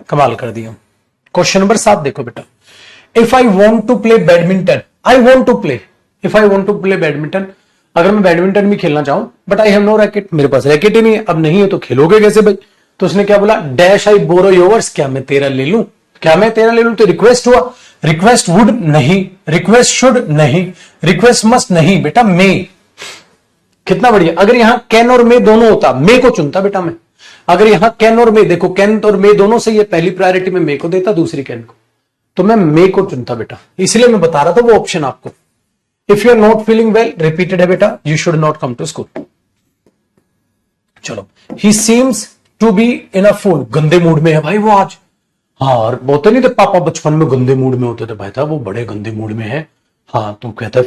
Speaker 1: कमाल कर दिया। क्वेश्चन नंबर 7 देखो बेटा, if I want to play badminton, I want to play, if I want to play badminton, अगर मैं बैडमिंटन भी खेलना चाहूं but I have no racket, मेरे पास रैकेट ही नहीं है। अब नहीं है तो खेलोगे कैसे भाई, तो उसने क्या बोला, डैश आई बोरो योर्स, क्या मैं तेरा ले लूं, क्या मैं तेरा ले लूं, तो रिक्वेस्ट हुआ। रिक्वेस्ट वुड नहीं, रिक्वेस्ट शुड नहीं, रिक्वेस्ट मस्ट नहीं बेटा, मे। कितना बढ़िया, अगर यहां कैन और मे दोनों होता, मे को चुनता बेटा मैं। अगर यहां कैन और मे, देखो कैन और मे दोनों सही है, पहली प्रायोरिटी में मे को देता, दूसरी कैन को, तो मैं मे को चुनता बेटा, इसलिए मैं बता रहा था वो ऑप्शन आपको। If you are not feeling well, repeated है बेटा, you should not come to school. चलो, he seems to be in a fool, गंदे मूड में है भाई वो आज। हाँ, और बोलते नहीं थे पापा बचपन में गंदे मूड में होते थे, भाई था वो बड़े गंदे मूड में है। हाँ, तो कहता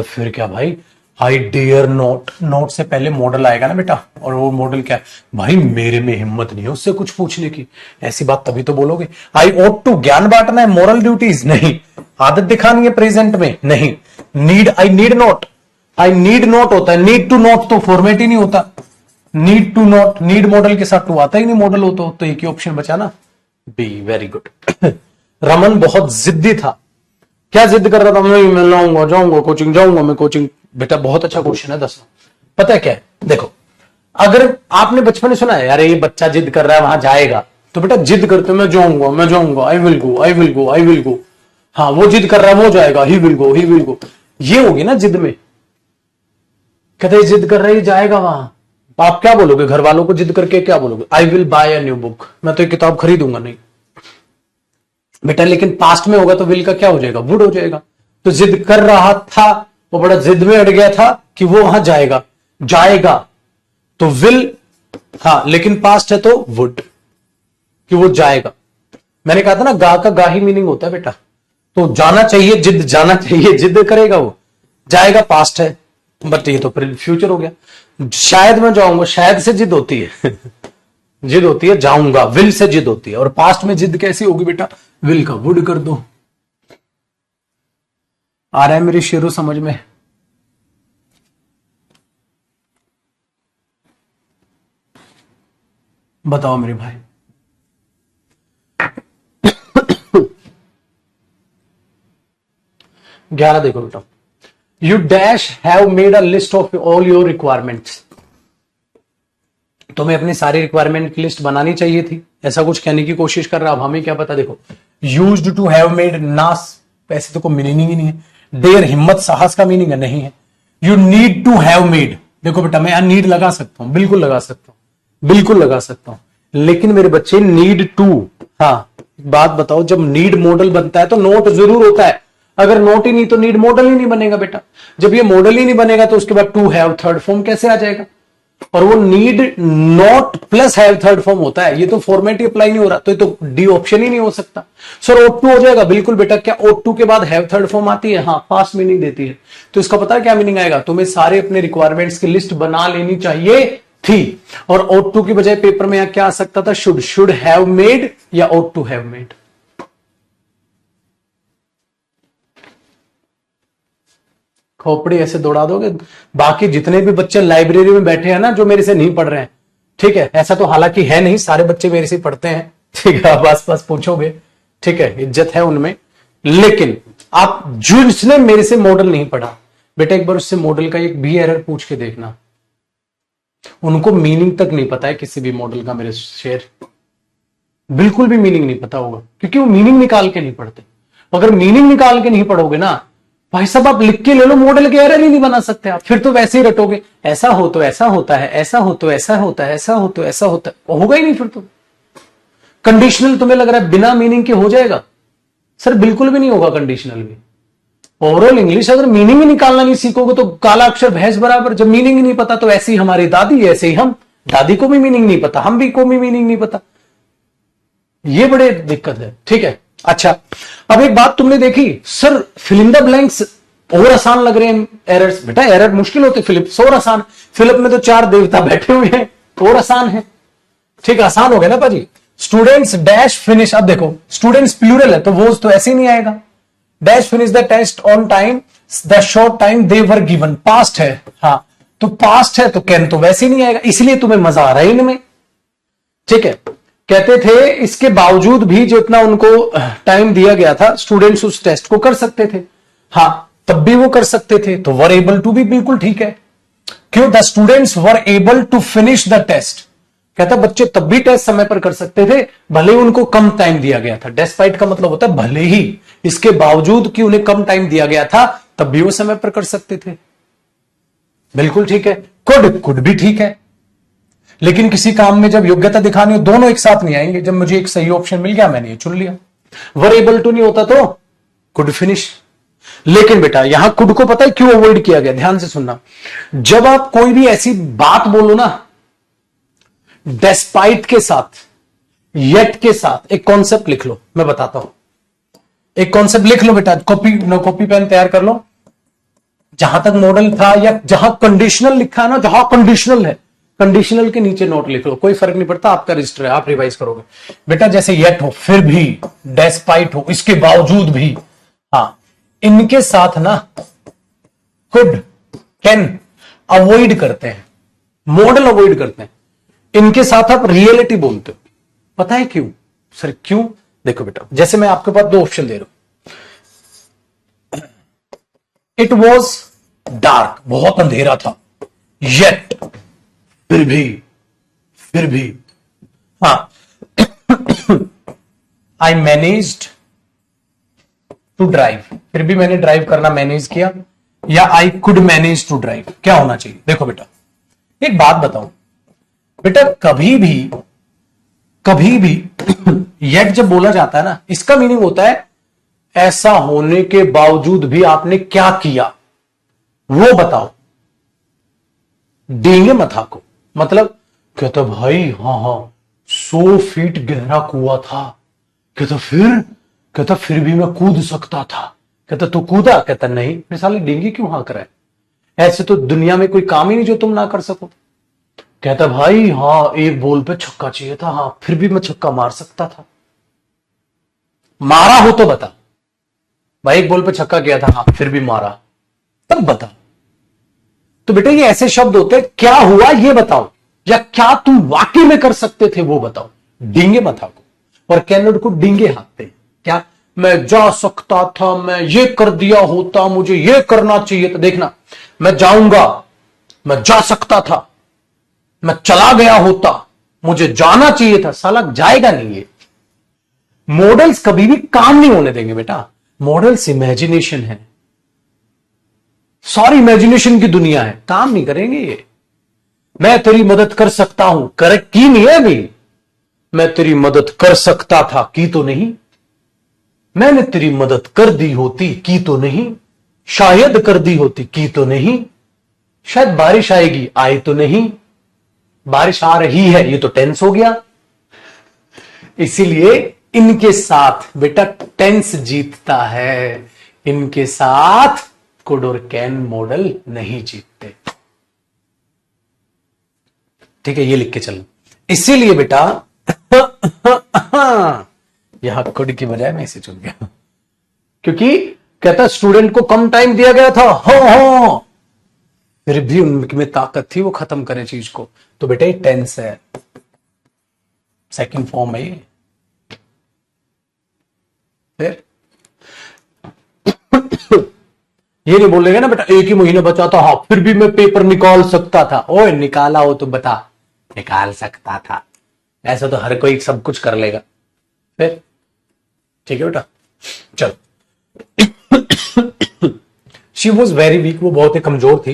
Speaker 1: फिर क्या भाई, आई डियर नॉट, नॉट से पहले मॉडल आएगा ना बेटा, और वो मॉडल क्या है भाई, मेरे में हिम्मत नहीं है उससे कुछ पूछने की, ऐसी बात तभी तो बोलोगे। आई ओट टू, ज्ञान बांटना है, मोरल ड्यूटीज नहीं, आदत दिखानी है प्रेजेंट में नहीं। Need, I need not, I need not होता है, नीड टू नॉट तो फॉर्मेट ही नहीं होता, need to not, need model के साथ टू आता ही नहीं, मॉडल हो तो एक ही ऑप्शन बचा ना, बी। Very good. रमन बहुत जिद्दी था, क्या जिद कर रहा था, मैं लाऊंगा, जाऊंगा कोचिंग, जाऊंगा मैं कोचिंग। बेटा बहुत अच्छा क्वेश्चन है 10। पता है क्या है, देखो अगर आपने बचपन में सुना है यार ये बच्चा जिद कर रहा है वहां जाएगा, तो बेटा जिद करते मैं जाऊंगा, मैं जाऊंगा, I will go, I will go, I will go. हाँ, वो जिद कर रहा है वो जाएगा, he will go, he will go, ये होगी ना जिद में। कहते जिद कर रहा है जाएगा वहां, आप क्या बोलोगे घर वालों को जिद करके, क्या बोलोगे, I will buy a new book, मैं तो एक किताब खरीदूंगा नहीं। बेटा लेकिन पास्ट में होगा तो विल का क्या हो जाएगा, वुड हो जाएगा। तो जिद कर रहा था, वो बड़ा जिद में अड़ गया था कि वो वहां जाएगा, जाएगा तो विल, हाँ लेकिन पास्ट है तो वुड, कि वो जाएगा। मैंने कहा था ना गा का गा ही मीनिंग होता है बेटा, तो जाना चाहिए, जिद जाना चाहिए, जिद करेगा वो, जाएगा पास्ट है, बट ये तो फिर फ्यूचर हो गया। शायद मैं जाऊंगा, शायद से जिद होती है जिद होती है जाऊंगा, विल से जिद होती है। और पास्ट में जिद कैसी होगी बेटा, विल का वुड कर दो। आ रहा है मेरी शेरों समझ में? बताओ मेरे भाई। ग्यारह देखो बेटा, you dash have made a list of all your requirements. तुम्हें अपनी सारी रिक्वायरमेंट की लिस्ट बनानी चाहिए थी, ऐसा कुछ कहने की कोशिश कर रहा। अब हमें क्या पता, देखो यूज्ड टू हैव मेड, नास वैसे तो कोई मीनिंग ही नहीं है। डेयर हिम्मत साहस का मीनिंग है, नहीं है। You need to have made, देखो बेटा मैं यहां नीड लगा सकता हूं, बिल्कुल लगा सकता हूं, बिल्कुल लगा सकता हूं, लेकिन मेरे बच्चे नीड टू, हाँ बात बताओ, जब नीड मॉडल बनता है तो नोट जरूर होता है। अगर नोट ही नहीं तो नीड मॉडल ही नहीं बनेगा बेटा। जब ये मॉडल ही नहीं बनेगा तो उसके बाद टू हैव थर्ड फॉर्म कैसे आ जाएगा? और वो need not plus have third form होता है, ये तो फॉर्मेट ही अप्लाई नहीं हो रहा, तो ये तो डी ऑप्शन ही नहीं हो सकता। सर ओट टू हो जाएगा, बिल्कुल बेटा। क्या ओट टू के बाद हैव थर्ड फॉर्म आती है? हाँ, पास्ट मीनिंग देती है। तो इसका पता है क्या मीनिंग आएगा? तुम्हें सारे अपने रिक्वायरमेंट्स की लिस्ट बना लेनी चाहिए थी। और ओट टू की बजाय पेपर में यहां क्या आ सकता था? शुड हैव मेड या ओट टू हैव मेड। खोपड़ी ऐसे दौड़ा दोगे। बाकी जितने भी बच्चे लाइब्रेरी में बैठे हैं ना, जो मेरे से नहीं पढ़ रहे हैं, ठीक है, ऐसा तो हालांकि है नहीं, सारे बच्चे मेरे से पढ़ते हैं, ठीक है, आप आस पास पूछोगे, ठीक है, इज्जत है उनमें। लेकिन आप जिसने मेरे से मॉडल नहीं पढ़ा बेटा, एक बार उससे मॉडल का एक भी एरर पूछ के देखना। उनको मीनिंग तक नहीं पता है किसी भी मॉडल का, मेरे शेर, बिल्कुल भी मीनिंग नहीं पता होगा, क्योंकि वो मीनिंग निकाल के नहीं पढ़ते। अगर मीनिंग निकाल के नहीं पढ़ोगे ना भाई साहब, आप लिख के ले लो, मॉडल के एरर ही नहीं बना सकते आप। फिर तो वैसे ही रटोगे, ऐसा हो तो ऐसा होता है, ऐसा हो तो ऐसा होता है, ऐसा हो तो ऐसा होता है, होगा ही नहीं। फिर तो कंडीशनल तुम्हें लग रहा है बिना मीनिंग के हो जाएगा? सर बिल्कुल भी नहीं होगा कंडीशनल भी। ओवरऑल इंग्लिश अगर मीनिंग ही निकालना नहीं सीखोगे तो काला अक्षर भैंस बराबर। जब मीनिंग ही नहीं पता तो ऐसे ही हमारी दादी, ऐसे ही हम, दादी को भी मीनिंग नहीं पता, हम भी को भी मीनिंग नहीं पता। ये बड़े दिक्कत है, ठीक है। अच्छा, अब एक बात तुमने देखी, sir fill in the blanks और आसान लग रहे हैं एरर्स। बेटा एरर मुश्किल होते, फिलिप और आसान। फिलिप में तो 4 देवता बैठे हुए हैं, और आसान है, ठीक है, आसान हो गया ना पाजी। स्टूडेंट्स डैश फिनिश, अब देखो स्टूडेंट्स प्लूरल है तो वो तो ऐसे ही नहीं आएगा। Dash finish the test on time the short time they were given, past है, हाँ तो पास्ट है तो कैन तो वैसे ही नहीं आएगा, इसलिए तुम्हें मजा आ रहा है इनमें, ठीक है। कहते थे इसके बावजूद भी जितना उनको टाइम दिया गया था, स्टूडेंट्स उस टेस्ट को कर सकते थे, हाँ तब भी वो कर सकते थे, तो वर एबल टू भी बिल्कुल ठीक है। क्यों? The students were able to finish the test, कहता बच्चे तब भी टेस्ट समय पर कर सकते थे, भले ही उनको कम टाइम दिया गया था। डेस्पाइट का मतलब होता है भले ही, इसके बावजूद कि उन्हें कम टाइम दिया गया था तब भी वो समय पर कर सकते थे, बिल्कुल ठीक है। कुड भी ठीक है, लेकिन किसी काम में जब योग्यता दिखानी हो, दोनों एक साथ नहीं आएंगे। जब मुझे एक सही ऑप्शन मिल गया मैंने ये चुन लिया। वर एबल टू नहीं होता तो कुड फिनिश। लेकिन बेटा यहां कुड को पता है क्यों अवॉइड किया गया? ध्यान से सुनना, जब आप कोई भी ऐसी बात बोलो ना डेस्पाइट के साथ, येट के साथ, एक कॉन्सेप्ट लिख लो, मैं बताता हूं। एक कॉन्सेप्ट लिख लो बेटा, कॉपी पेन तैयार कर लो। जहां तक मॉडल था या जहां कंडीशनल लिखा है ना, जहां कंडीशनल है, कंडीशनल के नीचे नोट लिख लो, कोई फर्क नहीं पड़ता, आपका रजिस्टर है, आप रिवाइज करोगे बेटा। जैसे येट हो, फिर भी, डेस्पाइट हो, इसके बावजूद भी, हाँ इनके साथ ना कुड कैन अवॉइड करते हैं, मॉडल अवॉइड करते हैं, इनके साथ आप रियलिटी बोलते हो। पता है क्यों? सर क्यों? देखो बेटा, जैसे मैं आपके पास 2 ऑप्शन दे रहा हूं, इट वॉज डार्क, बहुत अंधेरा था, येट, फिर भी, हाँ आई मैनेज्ड टू ड्राइव, फिर भी मैंने ड्राइव करना मैनेज किया, या I could manage to drive, क्या होना चाहिए? देखो बेटा एक बात बताऊं बेटा, कभी भी कभी भी येट जब बोला जाता है ना, इसका मीनिंग होता है ऐसा होने के बावजूद भी आपने क्या किया वो बताओ। डींगे मथा को, मतलब कहता भाई हाँ हाँ 100 फीट गहरा कुआं था। कहता फिर भी मैं कूद सकता था। कहता तू कूदा? कहता नहीं। फिर साले डींगे क्यों हाँक रहा है? ऐसे तो दुनिया में कोई काम ही नहीं जो तुम ना कर सको। कहता भाई हाँ एक बॉल पे छक्का चाहिए था, हाँ फिर भी मैं छक्का मार सकता था। मारा हो तो बता भाई, एक बॉल पे छक्का गया था, हाँ फिर भी मारा, तब बता। तो बेटा ये ऐसे शब्द होते हैं, क्या हुआ ये बताओ, या क्या तुम वाकई में कर सकते थे वो बताओ। डींगे मथा को और कैनड को डींगे हाँकते हैं। क्या मैं जा सकता था, मैं ये कर दिया होता, मुझे ये करना चाहिए था। देखना, मैं जाऊंगा, मैं जा सकता था, मैं चला गया होता, मुझे जाना चाहिए था। साला जाएगा नहीं ये। मॉडल्स कभी भी काम नहीं होने देंगे बेटा। मॉडल्स इमेजिनेशन है, सॉरी इमेजिनेशन की दुनिया है, काम नहीं करेंगे ये। मैं तेरी मदद कर सकता हूं, करेक्ट की नहीं है अभी। मैं तेरी मदद कर सकता था, की तो नहीं। मैंने तेरी मदद कर दी होती, की तो नहीं। शायद कर दी होती, की तो नहीं। शायद बारिश आएगी, आई तो नहीं। बारिश आ रही है, ये तो टेंस हो गया। इसीलिए इनके साथ बेटा टेंस जीतता है, इनके साथ कुड और कैन मॉडल नहीं जीतते। ठीक है, ये लिख के चलना। इसीलिए बेटा यहां कुड की बजाय मैं इसे चुन गया, क्योंकि कहता स्टूडेंट को कम टाइम दिया गया था, हो फिर भी उनमें ताकत थी वो खत्म करें चीज को। तो बेटा ये टेंस है, सेकंड फॉर्म है ये। फिर ये नहीं बोलेगा ना बेटा एक ही महीने बचा था, हाँ फिर भी मैं पेपर निकाल सकता था। ओए निकाला हो तो बता, निकाल सकता था। ऐसा तो हर कोई सब कुछ कर लेगा। फिर ठीक है बेटा, चल। शी वॉज वेरी वीक, वो बहुत ही कमजोर थी।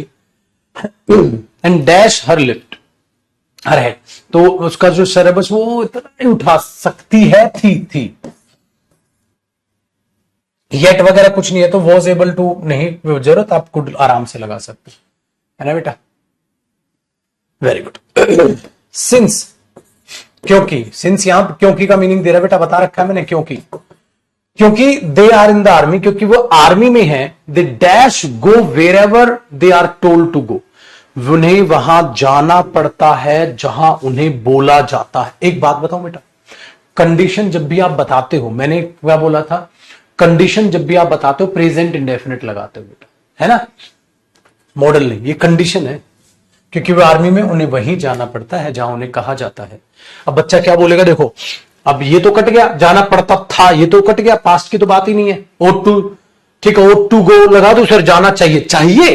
Speaker 1: And dash her lift, her head, तो उसका जो सर है बस वो इतना नहीं उठा सकती है, थी। येट वगैरह कुछ नहीं है, तो वॉज एबल टू नहीं जरूरत, आप कुड आराम से लगा सकते है ना बेटा। Very good. सिंस, क्योंकि, सिंस यहां क्योंकि का मीनिंग दे रहा है बेटा, बता रखा है मैंने। क्योंकि they are in the army, क्योंकि वो आर्मी में है। They dash go wherever they are told to go, उन्हें वहां जाना पड़ता है जहां उन्हें बोला जाता है। एक बात बताऊं बेटा, कंडीशन जब भी आप बताते हो, मैंने क्या बोला था, कंडीशन जब भी आप बताते हो प्रेजेंट इंडेफिनिट लगाते हो बेटा, है ना, मॉडल नहीं, ये कंडीशन है। क्योंकि वो आर्मी में उन्हें वहीं जाना पड़ता है जहां उन्हें कहा जाता है। अब बच्चा क्या बोलेगा, देखो अब ये तो कट गया, जाना पड़ता था, ये तो कट गया, पास्ट की तो बात ही नहीं है। ओट टू, ठीक है, ओट टू गो लगा दो सर, जाना चाहिए। चाहिए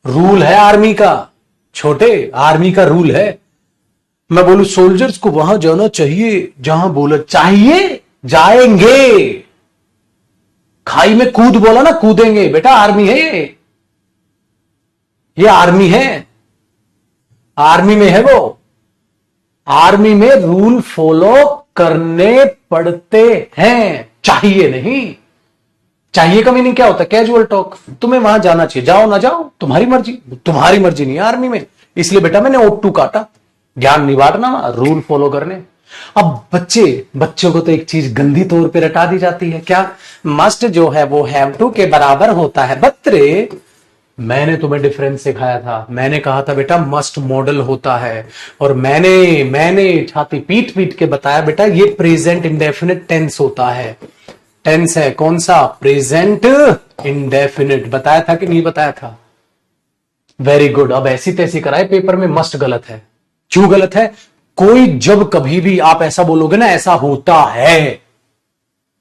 Speaker 1: रूल है आर्मी का, छोटे आर्मी का रूल है। मैं बोलूं सोल्जर्स को वहां जाना चाहिए जहां बोला चाहिए, जाएंगे। खाई में कूद बोला ना, कूदेंगे बेटा, आर्मी है ये आर्मी है, आर्मी में है वो। आर्मी में रूल फॉलो करने पड़ते हैं, चाहिए नहीं। चाहिए का मीनिंग क्या होता है, कैजुअल टॉक। तुम्हें वहां जाना चाहिए, जाओ ना जाओ तुम्हारी मर्जी, तुम्हारी मर्जी नहीं है आर्मी में। इसलिए बेटा मैंने ओट टू काटा, ज्ञान नहीं बांटना, रूल फॉलो करने। अब बच्चों को तो एक चीज गंदी तौर पे रटा दी जाती है, क्या मस्ट जो है वो हैव टू के बराबर होता है। बत्रे, मैंने तुम्हें डिफरेंस सिखाया था, मैंने कहा था बेटा मस्ट मॉडल होता है, और मैंने छाती पीट पीट के बताया बेटा ये प्रेजेंट इंडेफिनिट टेंस होता है। टेंस है कौन सा, प्रेजेंट इंडेफिनिट। बताया था कि नहीं बताया था? Very good. अब ऐसी तैसी कराए पेपर में, मस्ट गलत है। क्यों गलत है? कोई जब कभी भी आप ऐसा बोलोगे ना, ऐसा होता है,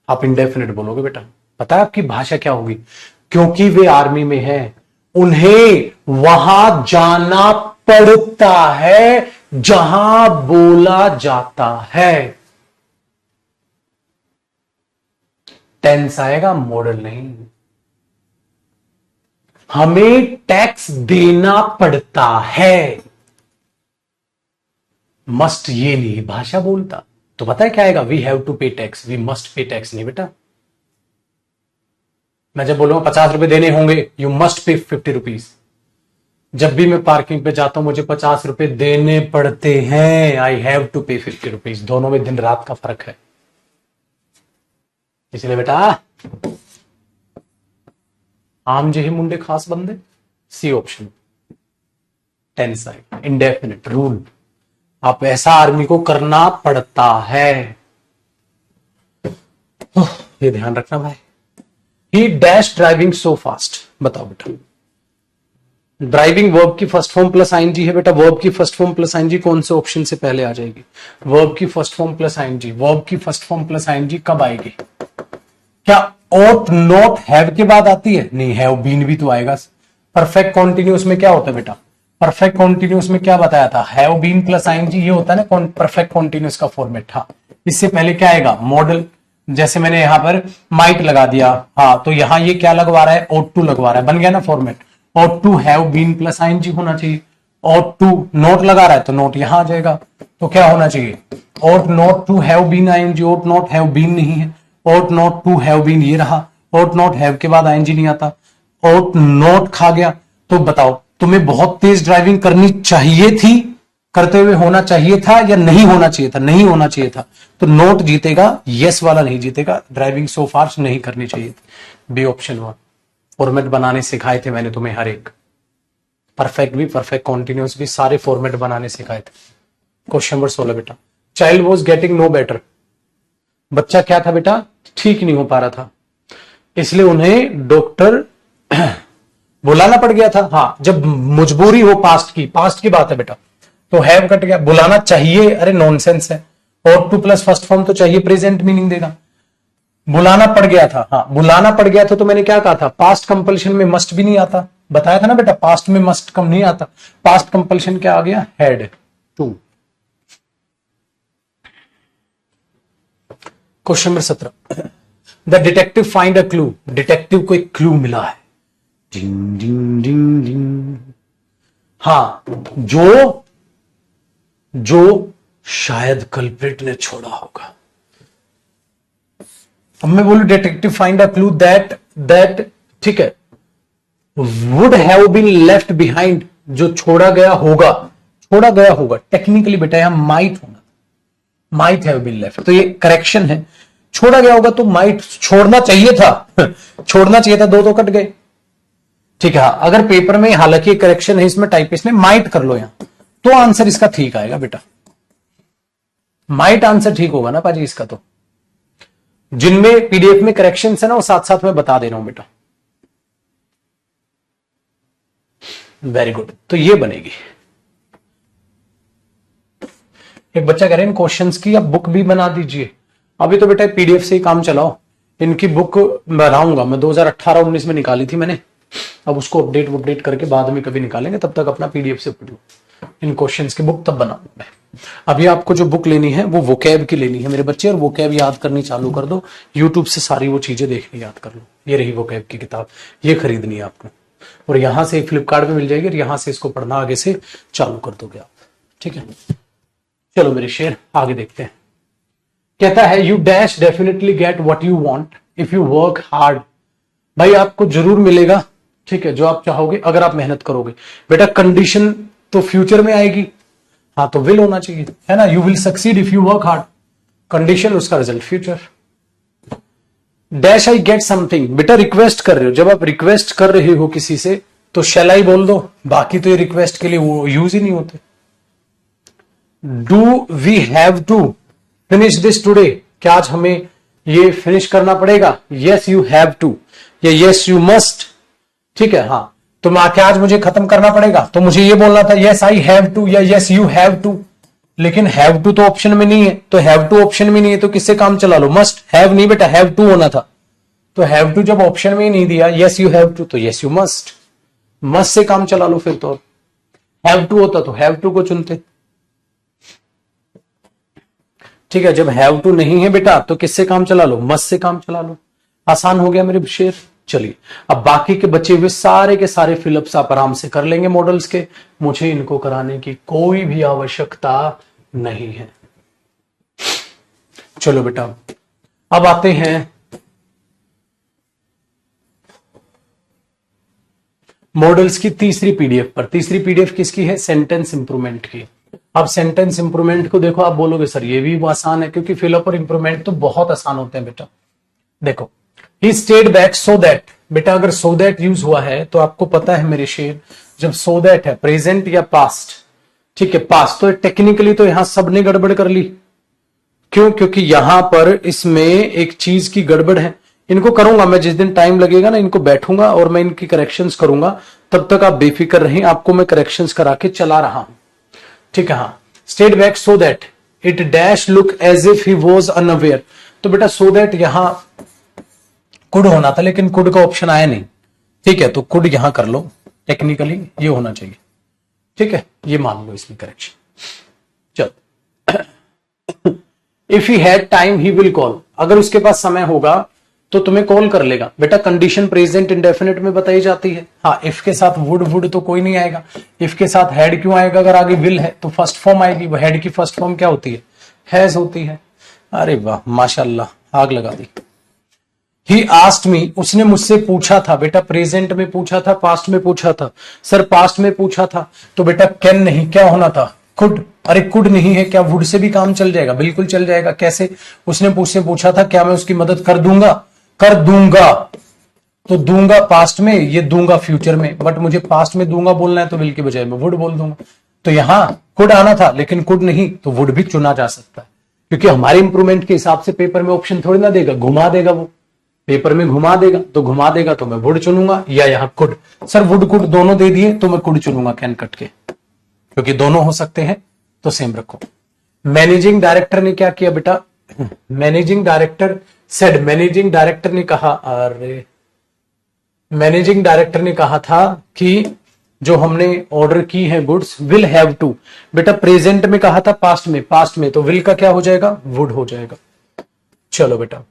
Speaker 1: आप इंडेफिनिट बोलोगे बेटा। पता है आपकी भाषा क्या होगी? क्योंकि वे आर्मी में है, उन्हें वहां जाना पड़ता है जहां बोला जाता है। टेंस आएगा, मॉडल नहीं। हमें टैक्स देना पड़ता है, मस्ट ये नहीं भाषा बोलता तो पता है क्या आएगा, we have to pay tax, we must pay tax नहीं बेटा। मैं जब बोलूंगा 50 रुपए देने होंगे, यू मस्ट पे 50 रुपीज। जब भी मैं पार्किंग पे जाता हूं मुझे 50 रुपए देने पड़ते हैं, आई हैव टू पे 50 रुपीज। दोनों में दिन रात का फर्क है। इसलिए बेटा आम जे ही मुंडे खास बंदे, सी ऑप्शन। टेंस आएगा, इंडेफिनिट रूल, आप ऐसा आर्मी को करना पड़ता है। ये ध्यान रखना भाई। ही डैश ड्राइविंग सो फास्ट, बताओ बेटा। ड्राइविंग वर्ब की फर्स्ट फॉर्म प्लस आईएनजी है बेटा। वर्ब की फर्स्ट फॉर्म प्लस आईएनजी कौन से ऑप्शन से पहले आ जाएगी? वर्ब की first form plus ING. Verb की फर्स्ट फॉर्म प्लस आईएनजी कब आएगी? क्या ought not have के बाद आती है? नहीं, हैव बीन भी तो आएगा। परफेक्ट कॉन्टिन्यूस में क्या होता है बेटा? परफेक्ट कॉन्टिन्यूस में क्या बताया था? हैव बीन प्लस आईएनजी, ये होता है ना परफेक्ट कॉन्टिन्यूस का फॉर्मेट। हाँ, इससे पहले क्या आएगा? मॉडल। जैसे मैंने यहां पर माइट लगा दिया, हाँ, तो यहां ये क्या लगवा रहा है? ought to लगवा रहा है। बन गया ना format. ought to have been plus ING होना चाहिए। ought to नोट लगा रहा है तो नोट यहां आ जाएगा। तो क्या होना चाहिए? ought not to have been ING, ought not have been नहीं है, ought not to have been ये रहा। ought not have के बाद आईएनजी नहीं आता। ought not खा गया। तो बताओ तुम्हें बहुत तेज ड्राइविंग करनी चाहिए थी, करते हुए होना चाहिए था या नहीं होना चाहिए था? नहीं होना चाहिए था। तो नोट जीतेगा, यस वाला नहीं जीतेगा। ड्राइविंग सो फास्ट नहीं करनी चाहिए थी। बी ऑप्शन हुआ। फॉर्मेट बनाने सिखाए थे मैंने तुम्हें, हर एक परफेक्ट भी, परफेक्ट कॉन्टिन्यूस भी, सारे फॉर्मेट बनाने सिखाए थे। क्वेश्चन नंबर 16 बेटा। Child was getting no better, बच्चा क्या था बेटा? ठीक नहीं हो पा रहा था, इसलिए उन्हें डॉक्टर बुलाना पड़ गया था। हाँ, जब मजबूरी हो पास्ट की बात है बेटा, तो हैव कट गया। बुलाना चाहिए, अरे नॉनसेंस है। और टू प्लस फर्स्ट फॉर्म तो चाहिए, प्रेजेंट मीनिंग देगा। बुलाना पड़ गया था, हाँ, बुलाना पड़ गया था। तो मैंने क्या कहा था? पास्ट कंपल्शन में मस्ट भी नहीं आता, बताया था ना बेटा। पास्ट में मस्ट कम नहीं आता। पास्ट कंपल्शन क्या आ गया? Had to. Question number 17। The detective find a clue, detective को एक क्लू मिला है। डिंग डिंग डिंग डिंग। हाँ, जो शायद कल्प्रिट ने छोड़ा होगा। अब मैं बोलू detective find a clue that ठीक है, would have been left behind, जो छोड़ा गया होगा। टेक्निकली बेटा यहां माइट होना, माइट हैव बीन लेफ्ट, तो ये करेक्शन है। छोड़ा गया होगा तो माइट, छोड़ना चाहिए था छोड़ना चाहिए था, दो कट गए। ठीक है, अगर पेपर में हालांकि करेक्शन है, इसमें टाइपिस्ट ने माइट कर लो यहां, तो आंसर इसका ठीक आएगा बेटा। माइट आंसर ठीक होगा ना पाजी इसका। तो जिनमें पीडीएफ में करेक्शन है ना, वो साथ साथ में बता दे रहा हूं बेटा। वेरी गुड, तो ये बनेगी। एक बच्चा कह रहे हैं इन क्वेश्चंस की आप बुक भी बना दीजिए। अभी तो बेटा पीडीएफ से ही काम चलाओ। इनकी बुक बनाऊंगा मैं, 2018-19 में निकाली थी मैंने। अब उसको अपडेट करके बाद में कभी निकालेंगे, तब तक अपना पीडीएफ से पढ़ो। इन क्वेश्चंस की बुक तब बनाऊंगा मैं। अभी आपको जो बुक लेनी है वो वोकैब की लेनी है मेरे बच्चे, और वोकैब याद करनी चालू कर दो। यूट्यूब से सारी वो चीजें देखनी याद कर लो। ये रही वोकैब की किताब, ये खरीदनी है आपको, और यहां से फ्लिपकार्ट में मिल जाएगी, और यहां से इसको पढ़ना आगे से चालू कर दोगे आप। ठीक है, चलो मेरे शेर आगे देखते हैं। कहता है you dash definitely get what you want if you work hard. भाई आपको जरूर मिलेगा, ठीक है, जो आप चाहोगे अगर आप मेहनत करोगे। बेटा कंडीशन तो फ्यूचर में आएगी, हाँ, तो विल होना चाहिए, है ना। You will succeed if you work hard, condition उसका result future. Dash I get something, बेटा रिक्वेस्ट कर रहे हो, जब आप रिक्वेस्ट कर रहे हो किसी से तो शैल आई बोल दो, बाकी तो ये रिक्वेस्ट के लिए वो यूज ही नहीं होते। Do we have to finish this today, क्या आज हमें ये फिनिश करना पड़ेगा? यस यू हैव टू या यस यू मस्ट, ठीक है। हाँ, तो क्या आज मुझे खत्म करना पड़ेगा? तो मुझे ये बोलना था यस आई हैव टू या यस यू हैव टू, लेकिन हैव टू तो ऑप्शन में नहीं है। तो हैव टू ऑप्शन में नहीं है तो किससे काम चला लो? मस्ट, हैव नहीं बेटा, हैव टू होना था। तो हैव टू जब ऑप्शन में ही नहीं दिया, यस यू हैव टू, तो yes you must, must say काम चला लो। फिर तो हैव टू होता तो हैव टू को चुनते। ठीक है, जब हैव टू नहीं है बेटा तो किससे काम चला लो? मस्ट से काम चला लो। आसान हो गया मेरे शेर। चलिए, अब बाकी के बचे हुए सारे के सारे फिलअप्स आप आराम से कर लेंगे मॉडल्स के। मुझे इनको कराने की कोई भी आवश्यकता नहीं है। चलो बेटा, अब आते हैं मॉडल्स की तीसरी पीडीएफ पर। तीसरी पीडीएफ किसकी है? सेंटेंस इंप्रूवमेंट की। अब सेंटेंस इंप्रूवमेंट को देखो, आप बोलोगे सर ये भी आसान है, क्योंकि फिलअप और इंप्रूवमेंट तो बहुत आसान होते हैं बेटा। देखो, he stayed back so that, बेटा अगर सो दैट यूज हुआ है तो आपको पता है मेरे शेर, जब सो दैट है प्रेजेंट या पास्ट, ठीक है पास्ट, तो टेक्निकली तो यहां सबने गड़बड़ कर ली। क्यों? क्योंकि यहां पर इसमें एक चीज की गड़बड़ है। इनको करूंगा मैं, जिस दिन टाइम लगेगा ना इनको बैठूंगा और मैं इनकी करेक्शंस करूंगा, तब तक आप बेफिक्र रहें, आपको मैं करेक्शंस करा के चला रहा हूं, ठीक है। हाँ, stayed back so that it dash look as if he was unaware, तो बेटा सो दैट यहां कुड होना था, लेकिन कुड का ऑप्शन आया नहीं, ठीक है, तो कुड यहां कर लो, टेक्निकली ये होना चाहिए, ठीक है, ये मान लो इसमें करेक्शन। चलो, if he had time he will call, अगर उसके पास समय होगा तो तुम्हें कॉल कर लेगा। बेटा कंडीशन प्रेजेंट इंडेफिनिट में बताई जाती है। हाँ, इफ के साथ वुड तो कोई नहीं आएगा, इफ के साथ हैड क्यों आएगा? अगर आगे विल है तो फर्स्ट फॉर्म आएगी। वो हैड की फर्स्ट फॉर्म क्या होती है? हैज होती है। अरे वाह माशाल्लाह, आग लगा दी। ही आस्क्ड मी, उसने मुझसे पूछा था। बेटा प्रेजेंट में पूछा था, पास्ट में पूछा था? सर पास्ट में पूछा था, तो बेटा कैन नहीं, क्या होना था? कुड। अरे कुड नहीं है, क्या वुड से भी काम चल जाएगा? बिल्कुल चल जाएगा। कैसे? उसने मुझसे पूछा था क्या मैं उसकी मदद कर दूंगा? कर दूंगा, तो दूंगा पास्ट में, ये दूंगा फ्यूचर में, बट मुझे पास्ट में दूंगा बोलना है तो विल के बजाय मैं वुड बोल दूंगा। तो यहां कुड आना था, लेकिन कुड नहीं, तो वुड भी चुना जा सकता है, क्योंकि हमारे इंप्रूवमेंट के हिसाब से पेपर में ऑप्शन थोड़ी ना देगा, घुमा देगा, वो पेपर में घुमा देगा, तो घुमा देगा तो मैं वुड चुनूंगा, या यहां कुड। सर वुड कुड दोनों दे दिए तो मैं कुड चुनूंगा कैन कट के, क्योंकि दोनों हो सकते हैं, तो सेम रखो। मैनेजिंग डायरेक्टर ने क्या किया बेटा? Managing director said, managing director ने कहा, अरे मैनेजिंग डायरेक्टर ने कहा था कि जो हमने ऑर्डर की है गुड्स विल हैव टू। बेटा प्रेजेंट में कहा था, पास्ट में, पास्ट में तो विल का क्या हो जाएगा? वुड हो जाएगा। चलो बेटा,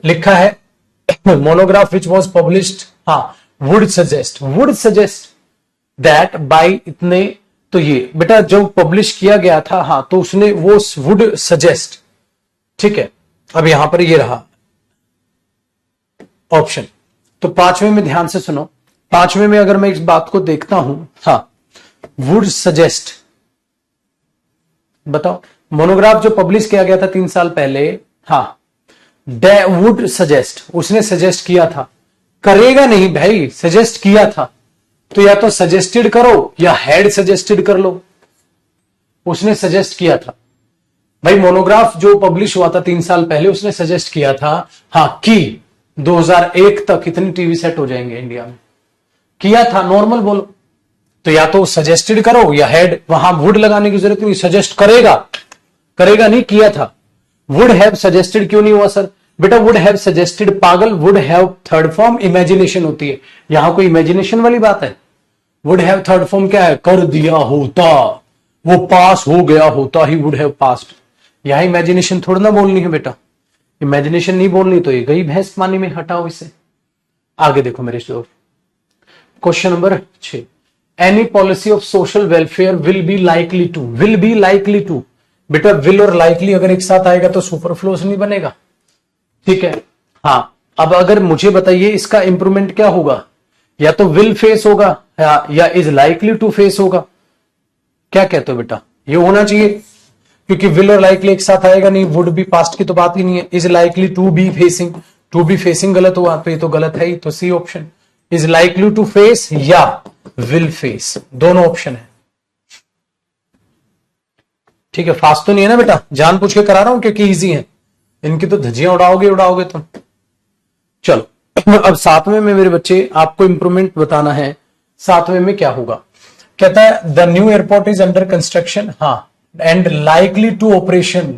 Speaker 1: लिखा है मोनोग्राफ विच वॉज पब्लिश्ड, हाँ वुड सजेस्ट दैट बाय इतने, तो ये बेटा जो पब्लिश किया गया था, हाँ तो उसने वो वुड सजेस्ट, ठीक है। अब यहां पर ये रहा ऑप्शन, तो पांचवें में ध्यान से सुनो, पांचवें में अगर मैं इस बात को देखता हूं, हाँ वुड सजेस्ट, बताओ मोनोग्राफ जो पब्लिश किया गया था 3 साल पहले, हाँ वुड सजेस्ट, उसने सजेस्ट किया था, करेगा नहीं भाई, सजेस्ट किया था, तो या तो सजेस्टेड करो या हैड सजेस्टेड कर लो। उसने सजेस्ट किया था भाई, मोनोग्राफ जो पब्लिश हुआ था 3 साल पहले, उसने सजेस्ट किया था, हाँ कि 2001 तक इतने टीवी सेट हो जाएंगे इंडिया में, किया था, नॉर्मल बोलो, तो या तो सजेस्टेड करो या हैड, वहां वुड लगाने की जरूरत नहीं, सजेस्ट करेगा, करेगा नहीं, किया था। वुड हैव सजेस्टेड क्यों नहीं हुआ सर? बेटा वुड हैव सजेस्टेड, पागल, would have third form imagination होती है, यहां कोई इमेजिनेशन वाली बात है? वुड हैव थर्ड फॉर्म क्या है? कर दिया होता, वो पास हो गया होता, ही वुड हैव पास्ट। यहां इमेजिनेशन थोड़ा ना बोलनी है बेटा, इमेजिनेशन नहीं बोलनी तो ये गई भैंस पानी में, हटाओ इसे। आगे देखो मेरे student, question number 6, any policy of social welfare will be likely to, will be likely to, बेटा विल और लाइकली अगर एक साथ आएगा तो सुपरफ्लोस नहीं बनेगा, ठीक है। हाँ, अब अगर मुझे बताइए इसका इंप्रूवमेंट क्या होगा, या तो विल फेस होगा या इज लाइकली टू फेस होगा, क्या कहते हो बेटा? ये होना चाहिए, क्योंकि विल और लाइकली एक साथ आएगा नहीं, वुड भी पास्ट की तो बात ही नहीं है। Is likely to be facing, to be facing गलत हुआ, तो ये तो गलत है ही, तो C option, is likely to face या विल फेस, दोनों ऑप्शन है, ठीक है। फास्ट तो नहीं है ना बेटा, जान पूछ के करा रहा हूं क्योंकि इजी है, इनकी तो धज्जियां उड़ाओगे तुम। चलो अब 7वें में मेरे बच्चे आपको इंप्रूवमेंट बताना है। 7वें में क्या होगा? कहता है the new airport is under construction, हाँ, and likely to operation,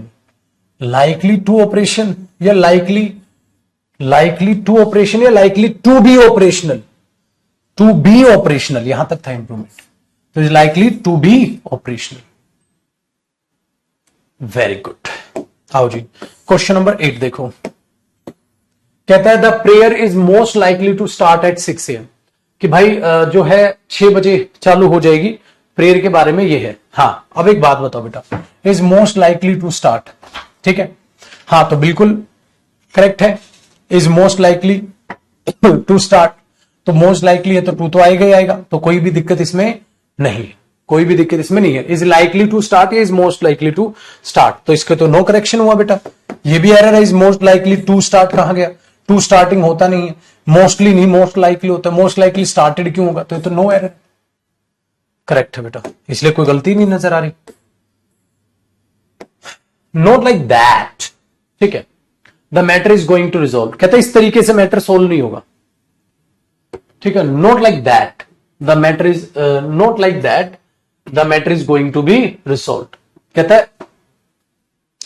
Speaker 1: likely to operation या लाइकली टू ऑपरेशन या likely to be operational, to be operational, यहां तक था इंप्रूवमेंट, तो is likely to be operational. Very good. आओ जी, question number 8 देखो, कहता है the prayer is most likely to start at 6 AM, कि भाई जो है 6 बजे चालू हो जाएगी, प्रेयर के बारे में ये है। हाँ, अब एक बात बताओ बेटा, is most likely to start, ठीक है, हाँ तो बिल्कुल करेक्ट है, is most likely to start, तो मोस्ट लाइकली है तो टू तो आएगा ही आएगा, तो कोई भी दिक्कत इसमें नहीं है, कोई भी दिक्कत इसमें नहीं है। इज लाइकली टू स्टार्ट या is most likely to start, तो इसके तो नो करेक्शन हुआ बेटा, ये भी एरर है। Is most likely to start कहां गया, टू स्टार्टिंग होता नहीं है, मोस्टली नहीं मोस्ट लाइकली होता है, मोस्ट लाइकली स्टार्टेड क्यों होगा, तो ये तो नो एरर, करेक्ट है बेटा, इसलिए कोई गलती नहीं नजर आ रही। नॉट लाइक दैट, ठीक है, the matter is going to resolve, कहता है इस तरीके से मैटर सोल्व नहीं होगा, ठीक है, not like that the matter is not like that the matter is going to be resolve, कहता है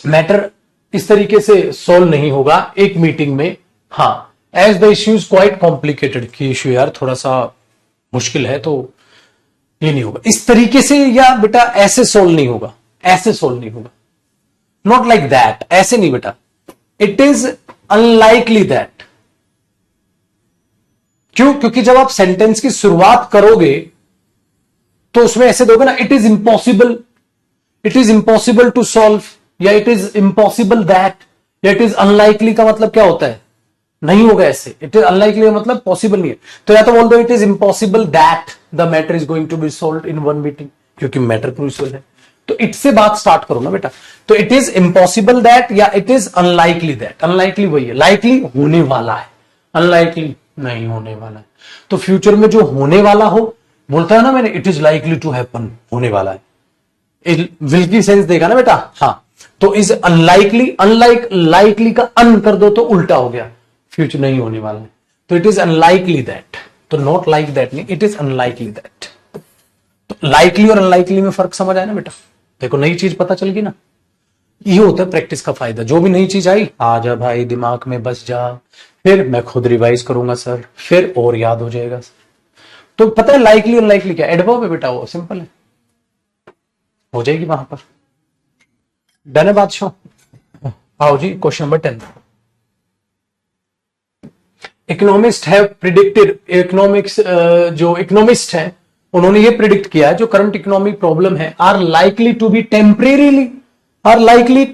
Speaker 1: मैटर इस तरीके से सोल्व नहीं होगा एक मीटिंग में, हाँ, as the issue is quite complicated, की इश्यू यार थोड़ा सा मुश्किल है तो ये नहीं होगा इस तरीके से, या बेटा ऐसे सोल्व नहीं होगा, ऐसे सोल्व नहीं होगा, नॉट लाइक दैट, ऐसे नहीं बेटा, इट इज अनलाइकली दैट। क्यों, क्योंकि जब आप सेंटेंस की शुरुआत करोगे तो उसमें ऐसे दोगे ना, it is impossible to solve, या इट इज इम्पॉसिबल दैट, या इट इज अनलाइकली का मतलब क्या होता है, नहीं होगा ऐसे, इट इज अनलाइकली का मतलब पॉसिबल नहीं है, तो या तो बोल दो it is impossible that the matter is going to be solve in one meeting, क्योंकि मैटर क्रूशियल है, तो इट से बात स्टार्ट करो ना बेटा, तो इट इज इम्पॉसिबल दैट या it is unlikely that, unlikely वही है, लाइकली होने वाला है, अनलाइकली नहीं होने वाला है, तो फ्यूचर में जो होने वाला हो, बोलता है ना मैंने, it is likely to happen, होने वाला है, विल की सेंस देगा ना बेटा, हाँ, तो इज अनलाइकली, अनलाइक लाइकली का अन कर दो तो उल्टा हो गया, फ्यूचर नहीं होने वाला है, तो इट इज अनलाइकली दैट, तो नॉट लाइक दैट नहीं, इट इज अनलाइकली दैट, तो लाइकली और अनलाइकली में फर्क समझ आया ना बेटा, देखो नई चीज पता चल गई ना, ये होता है प्रैक्टिस का फायदा, जो भी नई चीज आई आ जा भाई दिमाग में बस जा, फिर मैं खुद रिवाइज करूंगा सर, फिर और याद हो जाएगा सर, तो पता है लाइकली और अनलाइकली क्या, एडवर्ब है बेटा, वो सिंपल है, हो जाएगी वहां पर, डन है बादशाह। आओ जी question number 10, economist have predicted, economics जो इकोनॉमिस्ट है उन्होंने ये प्रिडिक्ट किया है जो करंट इकोनॉमिक प्रॉब्लम है are likely to be temporarily, are likely,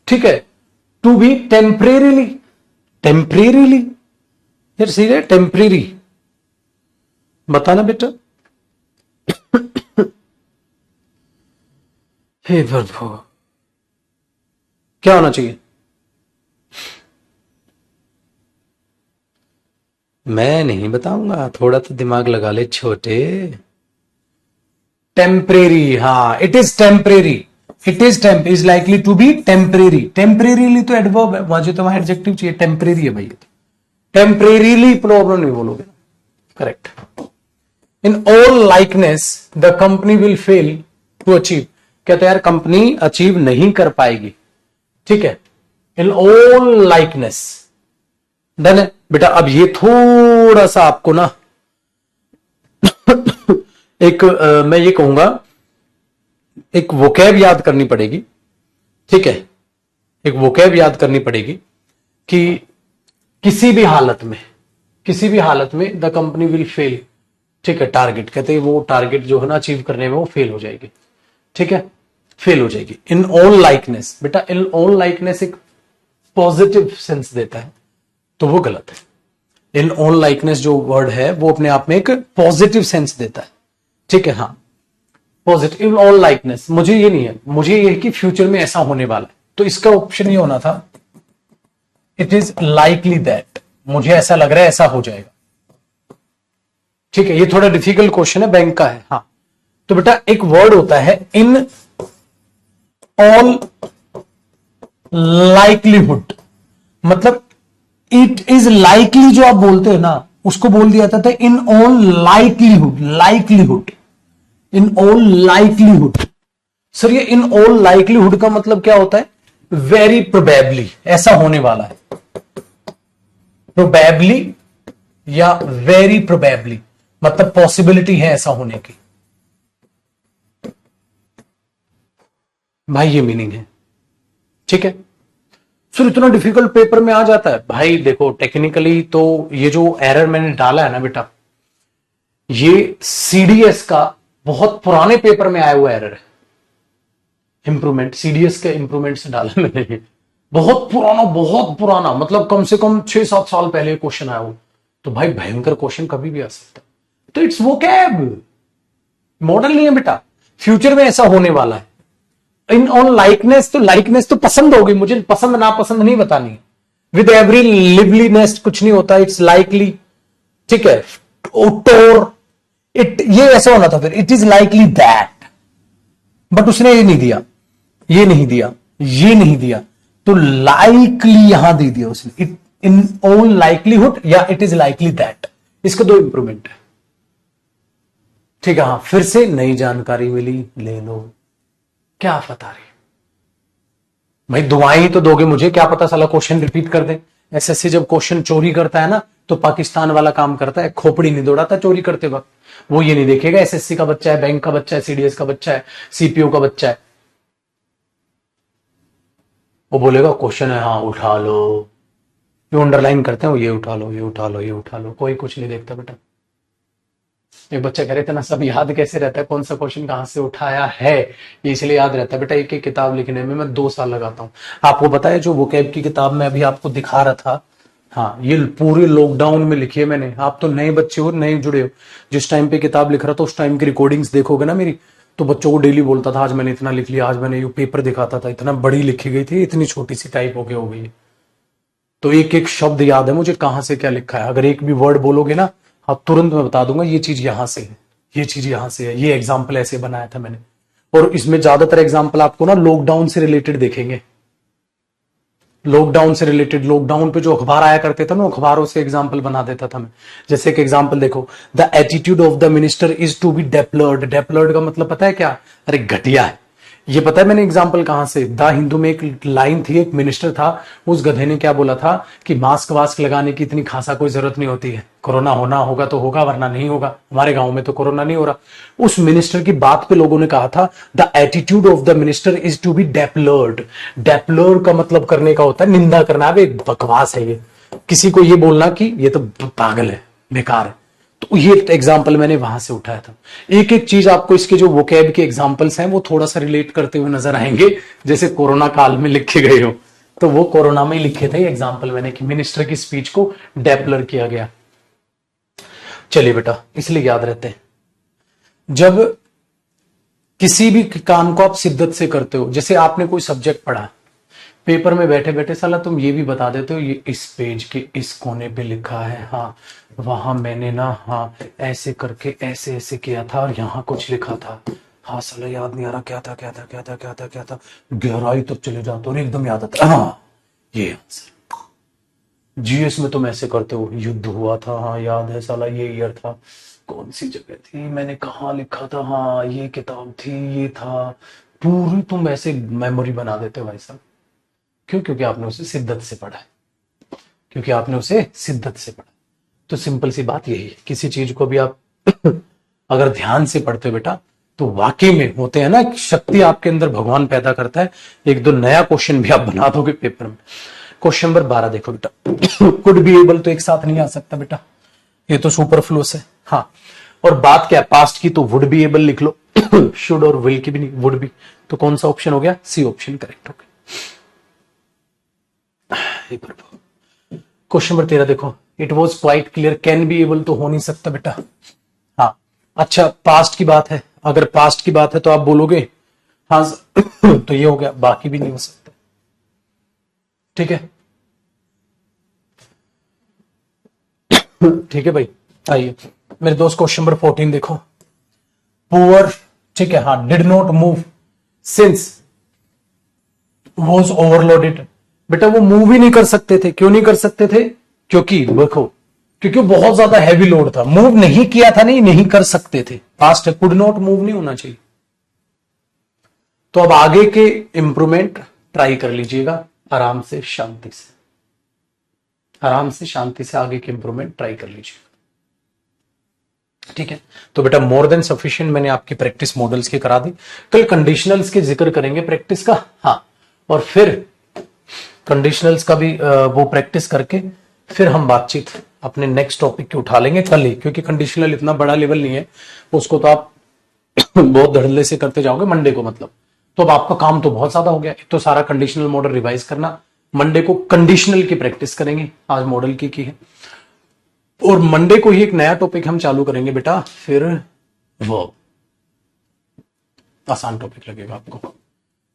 Speaker 1: ठीक है, टू बी टेम्परेरीली, टेम्परेरीली यार सीधे टेम्परेरी बताना बेटा, हे प्रभु क्या होना चाहिए, मैं नहीं बताऊंगा, थोड़ा तो दिमाग लगा ले छोटे, टेम्परेरी, हाँ it is temporary, it is likely to be temporary, temporarily तो एडवर्ब है, वहां तो वहां एडजेक्टिव चाहिए, टेम्परेरी है भाई, टेम्परेरीली प्रॉब्लम नहीं बोलोगे, correct. In all likeness the company will fail to achieve, कहते यार कंपनी अचीव नहीं कर पाएगी, ठीक है, इन ऑल लाइकनेस, डन है बेटा। अब ये थोड़ा सा आपको ना एक मैं ये कहूंगा एक वोकैब याद करनी पड़ेगी, ठीक है, एक वोकैब याद करनी पड़ेगी कि किसी भी हालत में द कंपनी विल फेल, ठीक है, टारगेट, कहते हैं वो टारगेट जो है ना अचीव करने में वो फेल हो जाएगी, ठीक है, फेल हो जाएगी। इन ऑल लाइकनेस, बेटा इन ऑल लाइकनेस एक पॉजिटिव सेंस देता है तो वो गलत है, इन ऑल लाइकनेस जो वर्ड है वो अपने आप में एक पॉजिटिव सेंस देता है, ठीक है, हाँ पॉजिटिव, इन ऑल लाइकनेस, मुझे ये नहीं है, मुझे ये है कि फ्यूचर में ऐसा होने वाला है, तो इसका ऑप्शन ये होना था इट इज लाइकली दैट, मुझे ऐसा लग रहा है ऐसा हो जाएगा, ठीक है, ये थोड़ा डिफिकल्ट क्वेश्चन है, बैंक का है, हाँ, तो बेटा एक वर्ड होता है इन ऑल लाइकलीहुड, मतलब इट इज लाइकली जो आप बोलते हो ना उसको बोल दिया था in all likelihood, likelihood, in all likelihood, sir ये इन ऑल लाइकलीहुड का मतलब क्या होता है, वेरी प्रोबेबली, ऐसा होने वाला है, प्रोबेबली या वेरी प्रोबेबली, मतलब पॉसिबिलिटी है ऐसा होने की, भाई ये मीनिंग है, ठीक है। फिर इतना डिफिकल्ट पेपर में आ जाता है भाई, देखो टेक्निकली तो ये जो एरर मैंने डाला है ना बेटा, ये सीडीएस का बहुत पुराने पेपर में आया हुआ एरर है। इंप्रूवमेंट सीडीएस के इंप्रूवमेंट से डाला मैंने, बहुत पुराना मतलब कम से कम 6-7 साल पहले क्वेश्चन आया हो। तो भाई भयंकर क्वेश्चन कभी भी आ सकता है। तो इट्स वोकैब, मॉडल नहीं है बेटा। फ्यूचर में ऐसा होने वाला है। इन ऑन लाइकनेस तो पसंद होगी, मुझे पसंद ना पसंद नहीं बतानी। विद एवरी लिवलीनेस कुछ नहीं होता, इट्स लाइकली, ठीक है। टोर इट, ये ऐसा होना था फिर, it is likely that, but उसने ये नहीं दिया, ये नहीं दिया, ये नहीं दिया, तो लाइकली यहां दे दिया उसने, इट इन ऑल लाइकलीहुड या इट इज लाइकली दैट। इसके दो इंप्रूवमेंट है, ठीक है। हाँ, फिर से नई जानकारी मिली, ले लो। क्या पता रही भाई, दुआएं ही तो दोगे मुझे, क्या पता साला क्वेश्चन रिपीट कर दे। एसएससी जब क्वेश्चन चोरी करता है ना, तो पाकिस्तान वाला काम करता है, खोपड़ी नहीं दौड़ाता चोरी करते वक्त। वो ये नहीं देखेगा एसएससी का बच्चा है, बैंक का बच्चा है, सीडीएस का बच्चा है, सीपीओ का बच्चा है। वो बोलेगा क्वेश्चन है, हाँ उठा लो, ये अंडरलाइन करते हैं वो, ये उठा लो, ये उठा लो, ये उठा लो। कोई कुछ नहीं देखता बेटा। एक बच्चा कह रहे थे ना, सब याद कैसे रहता है, कौन सा क्वेश्चन कहां से उठाया है, ये इसलिए याद रहता है बेटा। एक एक किताब लिखने में मैं 2 साल लगाता हूँ। आपको पता है जो वोकैब की किताब मैं अभी आपको दिखा रहा था, हाँ, ये पूरे लॉकडाउन में लिखी है मैंने। आप तो नए बच्चे हो, नए जुड़े हो। जिस टाइम पे किताब लिख रहा था उस टाइम की रिकॉर्डिंग्स देखोगे ना मेरी, तो बच्चों को डेली बोलता था आज मैंने इतना लिख लिया, आज मैंने ये पेपर दिखाता था, इतना बड़ी लिखी गई थी, इतनी छोटी सी टाइप हो गई है। तो एक एक शब्द याद है मुझे, कहां से क्या लिखा है। अगर एक भी वर्ड बोलोगे ना, आप तुरंत मैं बता दूंगा ये चीज यहां से है, ये चीज यहां से है, ये एग्जाम्पल ऐसे बनाया था मैंने। और इसमें ज्यादातर एग्जाम्पल आपको ना लॉकडाउन से रिलेटेड देखेंगे, लॉकडाउन से रिलेटेड। लॉकडाउन पे जो अखबार आया करते थे ना, अखबारों से एग्जाम्पल बना देता था मैं। जैसे एक एग्जाम्पल देखो, the attitude of the minister is to be deplored. Deplored का मतलब पता है क्या? अरे घटिया है। ये पता है मैंने एग्जाम्पल कहां से, द हिंदू में एक लाइन थी, एक मिनिस्टर था, उस गधे ने क्या बोला था कि मास्क वास्क लगाने की इतनी खासा कोई जरूरत नहीं होती है, कोरोना होना होगा तो होगा वरना नहीं होगा, हमारे गांव में तो कोरोना नहीं हो रहा। उस मिनिस्टर की बात पे लोगों ने कहा था the attitude of the minister is to be deplored. Deplored का मतलब करने का होता है निंदा करना। अब एक बकवास है ये, किसी को ये बोलना कि ये तो पागल है, बेकार है। तो ये एग्जाम्पल मैंने वहां से उठाया था। एक एक चीज आपको इसके जो वोकैब के एग्जाम्पल्स हैं वो थोड़ा सा रिलेट करते हुए नजर आएंगे, जैसे कोरोना काल में लिखे गए हो, तो वो कोरोना में ही लिखे थे एग्जाम्पल मैंने कि मिनिस्टर की स्पीच को डेप्लर किया गया। चलिए बेटा, इसलिए याद रहते हैं। जब किसी भी काम को आप शिद्दत से करते हो, जैसे आपने कोई सब्जेक्ट पढ़ा, पेपर में बैठे बैठे साला तुम ये भी बता देते हो ये इस पेज के इस कोने पे लिखा है, हाँ वहां मैंने ना हाँ ऐसे करके ऐसे ऐसे किया था और यहाँ कुछ लिखा था, हाँ साला याद नहीं आ रहा क्या था क्या था क्या था क्या था क्या था, गहराई तक चले जाते और एकदम याद आता, हाँ ये आंसर। जीएस में तुम ऐसे करते हो, युद्ध हुआ था, हाँ याद है साला ये ईयर था, कौन सी जगह थी, मैंने कहाँ लिखा था, हाँ ये किताब थी, ये था। पूरी तुम ऐसे मेमोरी बना देते हो भाई साहब। क्यों? क्योंकि आपने उसे शिद्दत से पढ़ा है, क्योंकि आपने उसे शिद्दत से पढ़ा। तो सिंपल सी बात यही है, किसी चीज को भी आप अगर ध्यान से पढ़ते हो बेटा, तो वाकई में होते हैं ना, शक्ति आपके अंदर भगवान पैदा करता है, एक दो नया क्वेश्चन भी आप बना दोगे पेपर में। क्वेश्चन नंबर 12 देखो बेटा, कुड बी एबल तो एक साथ नहीं आ सकता बेटा, ये तो सुपरफ्लूअस है। हाँ, और बात क्या है पास्ट की, तो वुड बी एबल लिख लो, शुड और विल की भी नहीं, वुड बी। तो कौन सा ऑप्शन हो गया? सी ऑप्शन करेक्ट हो गया। क्वेश्चन नंबर 13 देखो, it was quite clear, can be able तो हो नहीं सकता बेटा। हाँ अच्छा, पास्ट की बात है, अगर पास्ट की बात है तो आप बोलोगे हाँ तो ये हो गया, बाकी भी नहीं हो सकता, ठीक है। ठीक है भाई, आइए मेरे दोस्त क्वेश्चन नंबर 14 देखो, पुअर, ठीक है, हाँ, did not move since was overloaded. बेटा वो मूव ही नहीं कर सकते थे, क्यों नहीं कर सकते थे? क्योंकि देखो, क्योंकि बहुत ज्यादा हैवी लोड था, मूव नहीं किया था, नहीं कर सकते थे, पास्ट है, कुड नॉट मूव नहीं होना चाहिए। तो अब आगे के इंप्रूवमेंट ट्राई कर लीजिएगा, आराम से शांति से, आराम से शांति से आगे के इंप्रूवमेंट ट्राई कर लीजिएगा, ठीक है। तो बेटा मोर देन सफिशिएंट मैंने आपकी प्रैक्टिस मॉडल्स की करा दी, कल कंडीशनल्स के जिक्र करेंगे प्रैक्टिस का, हाँ, और फिर कंडीशनल्स का भी वो प्रैक्टिस करके फिर हम बातचीत अपने नेक्स्ट टॉपिक की उठा लेंगे कल ही, क्योंकि कंडीशनल इतना बड़ा लेवल नहीं है, उसको तो आप बहुत धड़ल्ले से करते जाओगे मंडे को, मतलब तो अब आपका काम तो बहुत ज्यादा हो गया। एक तो सारा कंडीशनल मॉडल रिवाइज करना, मंडे को कंडीशनल की प्रैक्टिस करेंगे, आज मॉडल की है। और मंडे को ही एक नया टॉपिक हम चालू करेंगे बेटा, फिर वो आसान टॉपिक लगेगा आपको,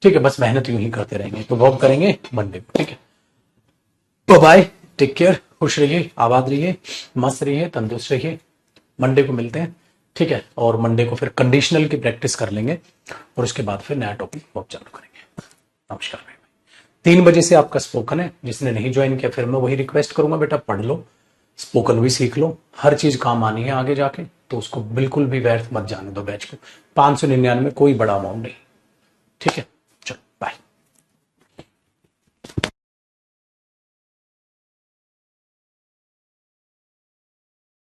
Speaker 1: ठीक है। बस मेहनत यूं ही करते रहेंगे, तो वर्ब करेंगे मंडे को, ठीक है। तो बाय, टेक केयर, खुश रहिए, आबाद रहिए, मस्त रहिए, तंदुरुस्त रहिए। मंडे को मिलते हैं, ठीक है। और मंडे को फिर कंडीशनल की प्रैक्टिस कर लेंगे और उसके बाद फिर नया टॉपिक वर्ब चालू करेंगे। नमस्कार भाई। 3 बजे से आपका स्पोकन है, जिसने नहीं ज्वाइन किया फिर मैं वही रिक्वेस्ट करूंगा बेटा, पढ़ लो, स्पोकन भी सीख लो, हर चीज काम आनी है आगे जाके, तो उसको बिल्कुल भी व्यर्थ मत जाने दो बैच को। 599 कोई बड़ा अमाउंट नहीं, ठीक है।